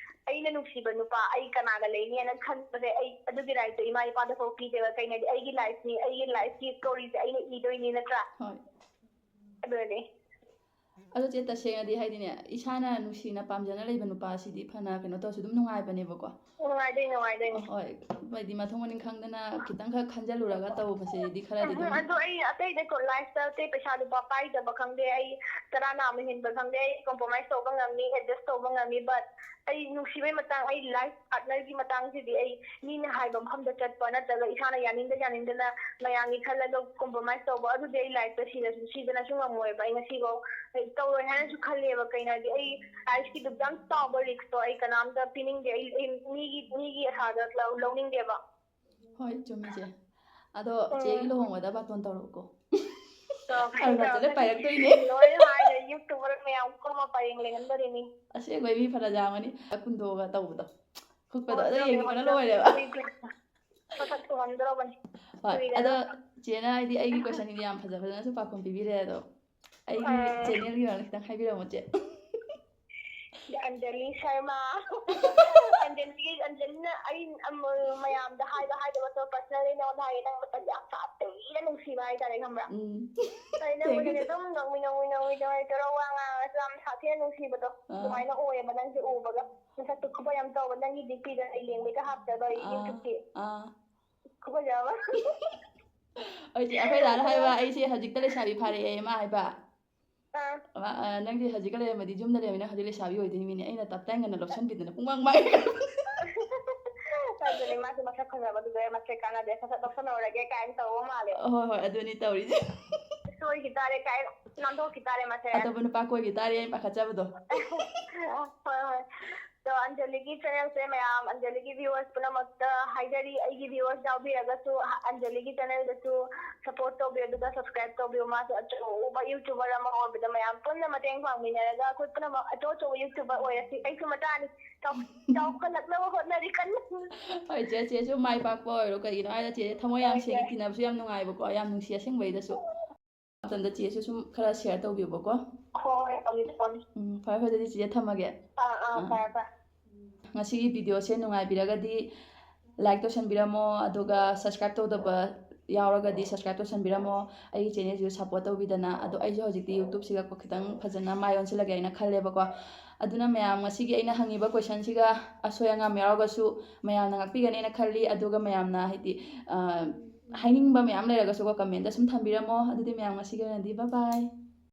ꯑꯩꯅ ꯅꯨꯡꯁꯤꯕ ꯅꯨꯄꯥ ꯑꯩ ꯀꯅꯥꯒ ꯂꯩꯅꯤꯅ ꯈꯟꯕꯁꯦ ꯑꯩ ꯑꯗꯨꯒꯤ ꯔꯥꯏꯠꯇꯣ ꯏꯃꯥ ꯏꯄꯥꯗ ꯐꯥꯎ ꯄꯤꯗꯦꯕ ꯀꯩꯅꯣꯗꯤ ꯑꯩꯒꯤ ꯂꯥꯏꯐꯅꯤ ꯑꯩꯒꯤ ꯂꯥꯏꯐꯀꯤ ꯁ꯭ꯇꯣꯔꯤꯁꯦ ꯑꯩꯅ ꯏꯗꯣꯏꯅꯤ ꯅꯠꯇ꯭ꯔꯥ ꯍꯣꯏ ꯑꯗꯨꯅꯤ ꯑꯗꯣ ꯆꯦ ꯇꯁꯦꯡꯅꯗꯤ ꯍꯥꯏꯗꯤꯅꯦ ꯏꯁꯥꯅ ꯅꯨꯡꯁꯤꯅ ꯄꯥꯝꯖꯅ ꯂꯩꯕ ꯅꯨꯄꯥꯁꯤꯗꯤ ꯐꯅ ꯀꯩꯅꯣ ꯇꯧꯔꯁꯨ ꯑꯗꯨꯝ ꯅꯨꯡꯉꯥꯏꯕꯅꯦꯕꯀꯣ ꯅꯨꯡꯉꯥꯏꯗꯣꯏꯅꯤ ꯍꯣꯏ ꯍꯥꯏꯗꯤ ꯃꯊꯣꯡ ꯃꯅꯤꯡ ꯈꯪꯗꯅ ꯈꯤꯇꯪꯈꯛ ꯈꯟꯖꯜꯂꯨꯔꯒ ꯇꯧꯕꯁꯤꯗꯤ ꯈꯔꯗꯤ ꯑꯗꯨꯝ ꯑꯗꯣ ꯑꯩ ꯑꯇꯩꯗ ꯂꯥꯏꯐꯇ ꯑꯇꯩ ꯄꯩꯁꯥ ꯂꯨꯄꯥ ꯄꯥꯏꯗꯕ ꯈꯪꯗꯦ ꯑꯩ ꯇꯔꯥ ꯅꯥꯝꯅ ꯍꯤꯟꯕ ꯈꯪꯗꯦ ꯑꯩ ꯀꯣꯝꯄ꯭ꯔꯣꯃꯥꯏꯁ ꯇꯧꯕ ꯉꯝꯅꯤ ꯑꯦꯗꯖꯁ ꯇꯧꯕ ꯉꯝꯃꯤ ꯕꯠ ꯑꯩ ꯅꯨꯡꯁꯤꯕꯩ ꯃꯇꯥꯡ ꯑꯩ ꯂꯥꯏꯐ ꯄꯥꯔꯠꯅꯔꯒꯤ ꯃꯇꯥꯡꯁꯤꯗꯤ ꯑꯩ ꯃꯤꯅ ꯍꯥꯏꯕ ꯃꯐꯝꯗꯆꯠꯄ ꯅꯠꯇ꯭ꯔꯒ ꯏꯁꯥꯅ ꯌꯥꯅꯤꯡꯗꯅ ꯃꯌꯥꯝꯒꯤ ꯈꯜꯂꯒ ꯀꯣꯝꯄ꯭ꯔꯣꯃꯥꯏꯁ ꯇꯧꯕ ꯑꯗꯨꯗꯤ ꯑꯩ ꯂꯥꯏꯐꯇ ꯁꯤꯗꯅꯁꯨ ꯉꯝꯃꯣꯏꯕ ꯑꯩ ꯉꯁꯤꯐꯥꯎ ꯇꯧꯔꯣꯏ ꯍꯥꯏꯅꯁꯨ ꯈꯜꯂꯦꯕ ꯀꯩꯅꯣꯗꯤ ꯑꯩ ꯂꯥꯏꯐꯀꯤ ꯌꯥꯝ ꯆꯥꯎꯕ ꯔꯤꯛꯁꯇꯣ ꯑꯩ ꯀꯅꯥꯝꯇ ꯄꯤꯅꯤꯡꯗꯦ ꯑꯩ ꯃꯤꯒꯤ ꯑꯁꯥꯗ ꯂꯧꯅꯤꯡꯗꯦꯕ ꯍꯣꯏ ꯆꯨꯝꯃꯤ ꯆꯦ ꯑꯗꯣ ꯆꯦꯒꯤ ꯂꯨꯍꯣꯡꯕꯗ ꯕꯥꯇꯣꯟ ꯇꯧꯔꯛꯎꯀꯣ ꯑꯔꯨꯅꯥꯆꯜꯗ ꯇꯧꯔꯛꯀꯅꯤ ꯄꯥꯏꯔꯛꯇꯣꯏꯅꯦ ꯂꯣꯏꯅ ꯍꯥꯏꯗ ꯌꯨꯇꯨꯕꯔ ꯃꯌꯥꯝ ꯀꯣꯃ ꯄꯔꯦꯡ ꯂꯩꯍꯟꯗꯣꯔꯤꯅꯤ ꯑꯁꯦꯡꯕꯩ ꯃꯤ ꯐꯅ ꯌꯥꯝꯒꯅꯤ ꯀꯨꯟꯗꯣꯒ ꯇꯧꯕꯗꯣ ꯈꯨꯛꯄꯗꯣ ꯑꯗꯣ ꯇꯧꯍꯟꯗ꯭ꯔꯕꯅꯤ ꯌꯦꯡꯅꯤꯡꯕꯅ ꯂꯣꯏꯔꯦꯕ ꯇꯧꯍꯟꯗ꯭ꯔꯕꯅꯤ ꯁꯠ ꯇꯧꯍꯟꯗ꯭ꯔꯕꯅꯤ ꯍꯣꯏ ꯑꯗꯣ ꯀꯨꯏꯔꯔꯣꯏ ꯆꯦꯅ ꯍꯥꯏꯗꯤ ꯑꯩꯒꯤ ꯀꯣꯏꯁꯟꯒꯤꯗꯤ ꯌꯥꯝ ꯐꯖꯅꯁꯨ ꯄꯥꯎꯈꯨꯝ ꯄꯤꯕꯤꯔꯛꯑꯦ ꯑꯗꯣ ꯑꯩꯒꯤ ꯆꯦꯅꯦꯜꯒꯤ ꯃꯔꯝꯗ ꯈꯤꯇꯪ ꯍꯥꯏꯕꯤꯔꯝꯃꯣ ꯆꯦ ꯑꯟꯖꯂꯤ ꯁꯔꯃ ꯑꯟꯖꯂꯤꯅ ꯑꯩ ꯃꯌꯥꯝꯗ ꯍꯥꯏꯗꯕ ꯄꯔꯁꯅꯦꯜꯂꯤ ꯅꯉꯣꯟꯗ ꯍꯥꯏꯒꯦ ꯅꯪ ꯃꯇꯝ ꯌꯥꯝ ꯁꯥꯊꯤꯅ ꯅꯨꯡꯁꯤꯕ ꯍꯥꯏꯇꯥꯔꯦ ꯈꯪꯕ꯭ꯔꯥ ꯅꯪꯕꯨꯗꯤ ꯑꯗꯨꯝ ꯅꯧꯃꯤ ꯇꯧꯔ ꯋꯥ ꯉꯥꯡꯉꯁꯨ ꯌꯥꯝ ꯁꯥꯊꯤꯅ ꯅꯨꯡꯁꯤꯕꯗꯣ ꯑꯗꯨꯃꯥꯏꯅ ꯑꯣꯏꯌꯦꯕ ꯅꯪꯁꯦ ꯎꯕꯒ ꯃꯁꯛꯇꯨ ꯈꯨꯕ ꯌꯥꯝ ꯇꯧꯕ ꯅꯪꯒꯤ ꯗꯤꯄꯤꯗ ꯑꯩ ꯂꯦꯡꯕꯩꯒ ꯍꯥꯞꯇꯕ ꯌꯨꯇꯨꯕꯀꯤ ꯈꯨꯕꯖꯕ ꯍꯣꯏ ꯆꯦ ꯑꯩꯈꯣꯏ ꯗꯥꯅ ꯍꯥꯏꯕ ꯑꯩꯁꯦ ꯍꯧꯖꯤꯛꯇ ꯂꯩꯁꯥꯕꯤ ꯐꯥꯔꯛꯑꯦ ꯃꯥ ꯍꯥꯏꯕ ꯅꯪꯗꯤ ꯍꯧꯖꯤꯛꯀ ꯂꯩꯔꯝꯃꯗꯤ ꯌꯨꯝꯗ ꯂꯩꯔꯝꯃꯤꯅ ꯍꯧꯖꯤꯛ ꯂꯩꯁꯥꯕꯤ ꯑꯣꯏꯗꯣꯏꯅꯤ ꯃꯤꯅꯦ ꯑꯩꯅ ꯇꯞꯇꯥꯏ ꯉꯟꯅ ꯂꯧꯁꯟꯕꯤꯗꯅ ꯄꯨꯡꯃꯥꯡ ꯑꯗꯨꯅꯤ ꯃꯥꯁꯨ ꯃꯁꯛ ꯐꯖꯕꯗꯨꯗ ꯃꯁꯛ ꯀꯥꯟꯅꯗꯦ ꯁꯠ ꯂꯧꯁꯟꯅꯧꯔꯒꯦ ꯀꯥꯏꯅ ꯇꯧꯕ ꯃꯥꯜꯂꯦ ꯍꯣꯏ ꯍꯣꯏ ꯑꯗꯨꯅꯤ ꯇꯧꯔꯤꯁꯦ ꯁꯣꯏꯈꯤ ꯇꯥꯔꯦ ꯀꯥꯏ ꯅꯥꯟꯊꯣꯛꯈꯤ ꯇꯥꯔꯦ ꯃꯁꯦ ꯑꯇꯣꯞꯄ ꯅꯨꯄꯥ ꯀꯣꯏꯈꯤ ꯇꯥꯔꯦ ꯑꯩ ꯄꯥꯈꯠꯆꯕꯗꯣ ꯍꯣꯏ ꯑꯗꯣ ꯑꯟꯖꯂꯤꯒꯤ ꯆꯦꯅꯦꯜꯁꯦ ꯃꯌꯥꯝ ꯑꯟꯖꯂꯤꯒꯤ ꯚꯤꯌꯨꯋꯔꯁ ꯄꯨꯝꯅꯃꯛꯇ ꯍꯥꯏꯖꯔꯤ ꯑꯩꯒꯤ ꯚꯤꯌꯨꯋꯔꯁ ꯌꯥꯎꯕꯤꯔꯒꯁꯨ ꯑꯟꯖꯂꯤꯒꯤ ꯆꯦꯅꯦꯜꯗꯁꯨ ꯁꯞꯄꯣꯔꯠ ꯇꯧꯕꯤꯌꯨ ꯑꯗꯨꯒ ꯁꯕꯁꯀ꯭ꯔꯥꯏꯕ ꯇꯧꯕꯤꯌꯨ ꯃꯥꯁꯨ ꯑꯆꯧꯕ ꯌꯨꯇꯨꯕꯔ ꯑꯃ ꯑꯣꯏꯕꯗ ꯃꯌꯥꯝ ꯄꯨꯟꯅ ꯃꯇꯦꯡ ꯄꯥꯡꯃꯤꯟꯅꯔꯒ ꯑꯩꯈꯣꯏ ꯄꯨꯝꯅꯃꯛ ꯑꯆꯧ ꯑꯆꯧꯕ ꯌꯨꯇꯨꯕꯔ ꯑꯣꯏꯔꯁꯤ ꯑꯩꯁꯨ ꯃꯆꯥꯅꯤ ꯆꯥꯎꯈꯠꯂꯛꯅꯕ ꯍꯣꯠꯅꯔꯤ ꯀꯟꯅ ꯍꯣꯏ ꯆꯦ ꯆꯦꯁꯨ ꯃꯥꯏ ꯄꯥꯛꯄ ꯑꯣꯏꯔꯣ ꯀꯩꯒꯤꯅꯣ ꯍꯥꯏꯔꯗꯤ ꯆꯦ ꯊꯃꯣꯏ ꯌꯥꯝ ꯁꯦꯡꯉꯤ ꯇꯤꯟꯅꯕꯁꯨ ꯌꯥꯝ ꯅꯨꯡꯉꯥꯏꯕꯀꯣ ꯌꯥꯝ ꯅꯨꯡꯁꯤ ꯑꯁꯦꯡꯕꯩꯗꯁꯨ ꯃꯇꯝꯗ ꯆꯦꯁꯨ ꯁꯨꯝ ꯈꯔ ꯁꯦꯌꯔ ꯇꯧꯕꯤꯌꯨꯕꯀꯣ ꯍꯣꯏ ꯐꯔꯦ ꯐꯔꯦ ꯑꯗꯨꯗꯤ ꯆꯦ ꯊꯝꯃꯒꯦ ꯐꯔꯦ ꯉꯁꯤꯒꯤ ꯚꯤꯗꯤꯑꯣꯁꯦ ꯅꯨꯡꯉꯥꯏꯕꯤꯔꯒꯗꯤ ꯂꯥꯏꯛ ꯇꯧꯁꯟꯕꯤꯔꯝꯃꯣ ꯑꯗꯨꯒ ꯁꯕꯁꯀ꯭ꯔꯥꯏꯕ ꯇꯧꯗꯕ ꯌꯥꯎꯔꯒꯗꯤ ꯁꯕꯁꯀ꯭ꯔꯥꯏꯕ ꯇꯧꯁꯟꯕꯤꯔꯝꯃो ꯑꯩꯒꯤ ꯆꯦꯅꯦꯜꯁꯤꯁꯨ ꯁꯞꯄꯣꯔꯠ ꯇꯧꯕꯤꯗꯅ ꯑꯗꯣ ꯑꯩꯁꯨ ꯍꯧꯖꯤꯛꯇꯤ ꯌꯨꯇꯨꯕꯁꯤꯒ ꯈꯤꯇꯪ ꯐꯖꯅ ꯃꯥꯏ ꯑꯣꯟꯁꯤꯜꯂꯒꯦ ꯍꯥꯏꯅ ꯈꯜꯂꯦꯕꯀꯣ ꯑꯗꯨꯅ ꯃꯌꯥꯝ ꯉꯁꯤꯒꯤ ꯑꯩꯅ ꯍꯪꯉꯤꯕ ꯀꯣꯏꯁꯟꯁꯤꯒ ꯑꯁꯣꯏ ꯑꯉꯥꯝ ꯌꯥꯎꯔꯒꯁꯨ ꯃꯌꯥꯝꯅ ꯉꯥꯛꯄꯤꯒꯅꯦꯅ ꯈꯜꯂꯤ ꯑꯗꯨꯒ ꯃꯌꯥꯝꯅ ꯍꯥꯏꯗꯤ ꯍꯥꯏꯅꯤꯡꯕ ꯃꯌꯥꯝ ꯂꯩꯔꯒꯁꯨꯀꯣ ꯀꯃꯦꯟꯇ ꯁꯨꯝ ꯊꯝꯕꯤꯔꯝꯃꯣ ꯑꯗꯨꯗꯤ ꯃꯌꯥꯝ ꯉꯁꯤꯒꯤ ꯑꯣꯏꯅꯗꯤ ꯕꯥꯏ ꯕꯥꯏ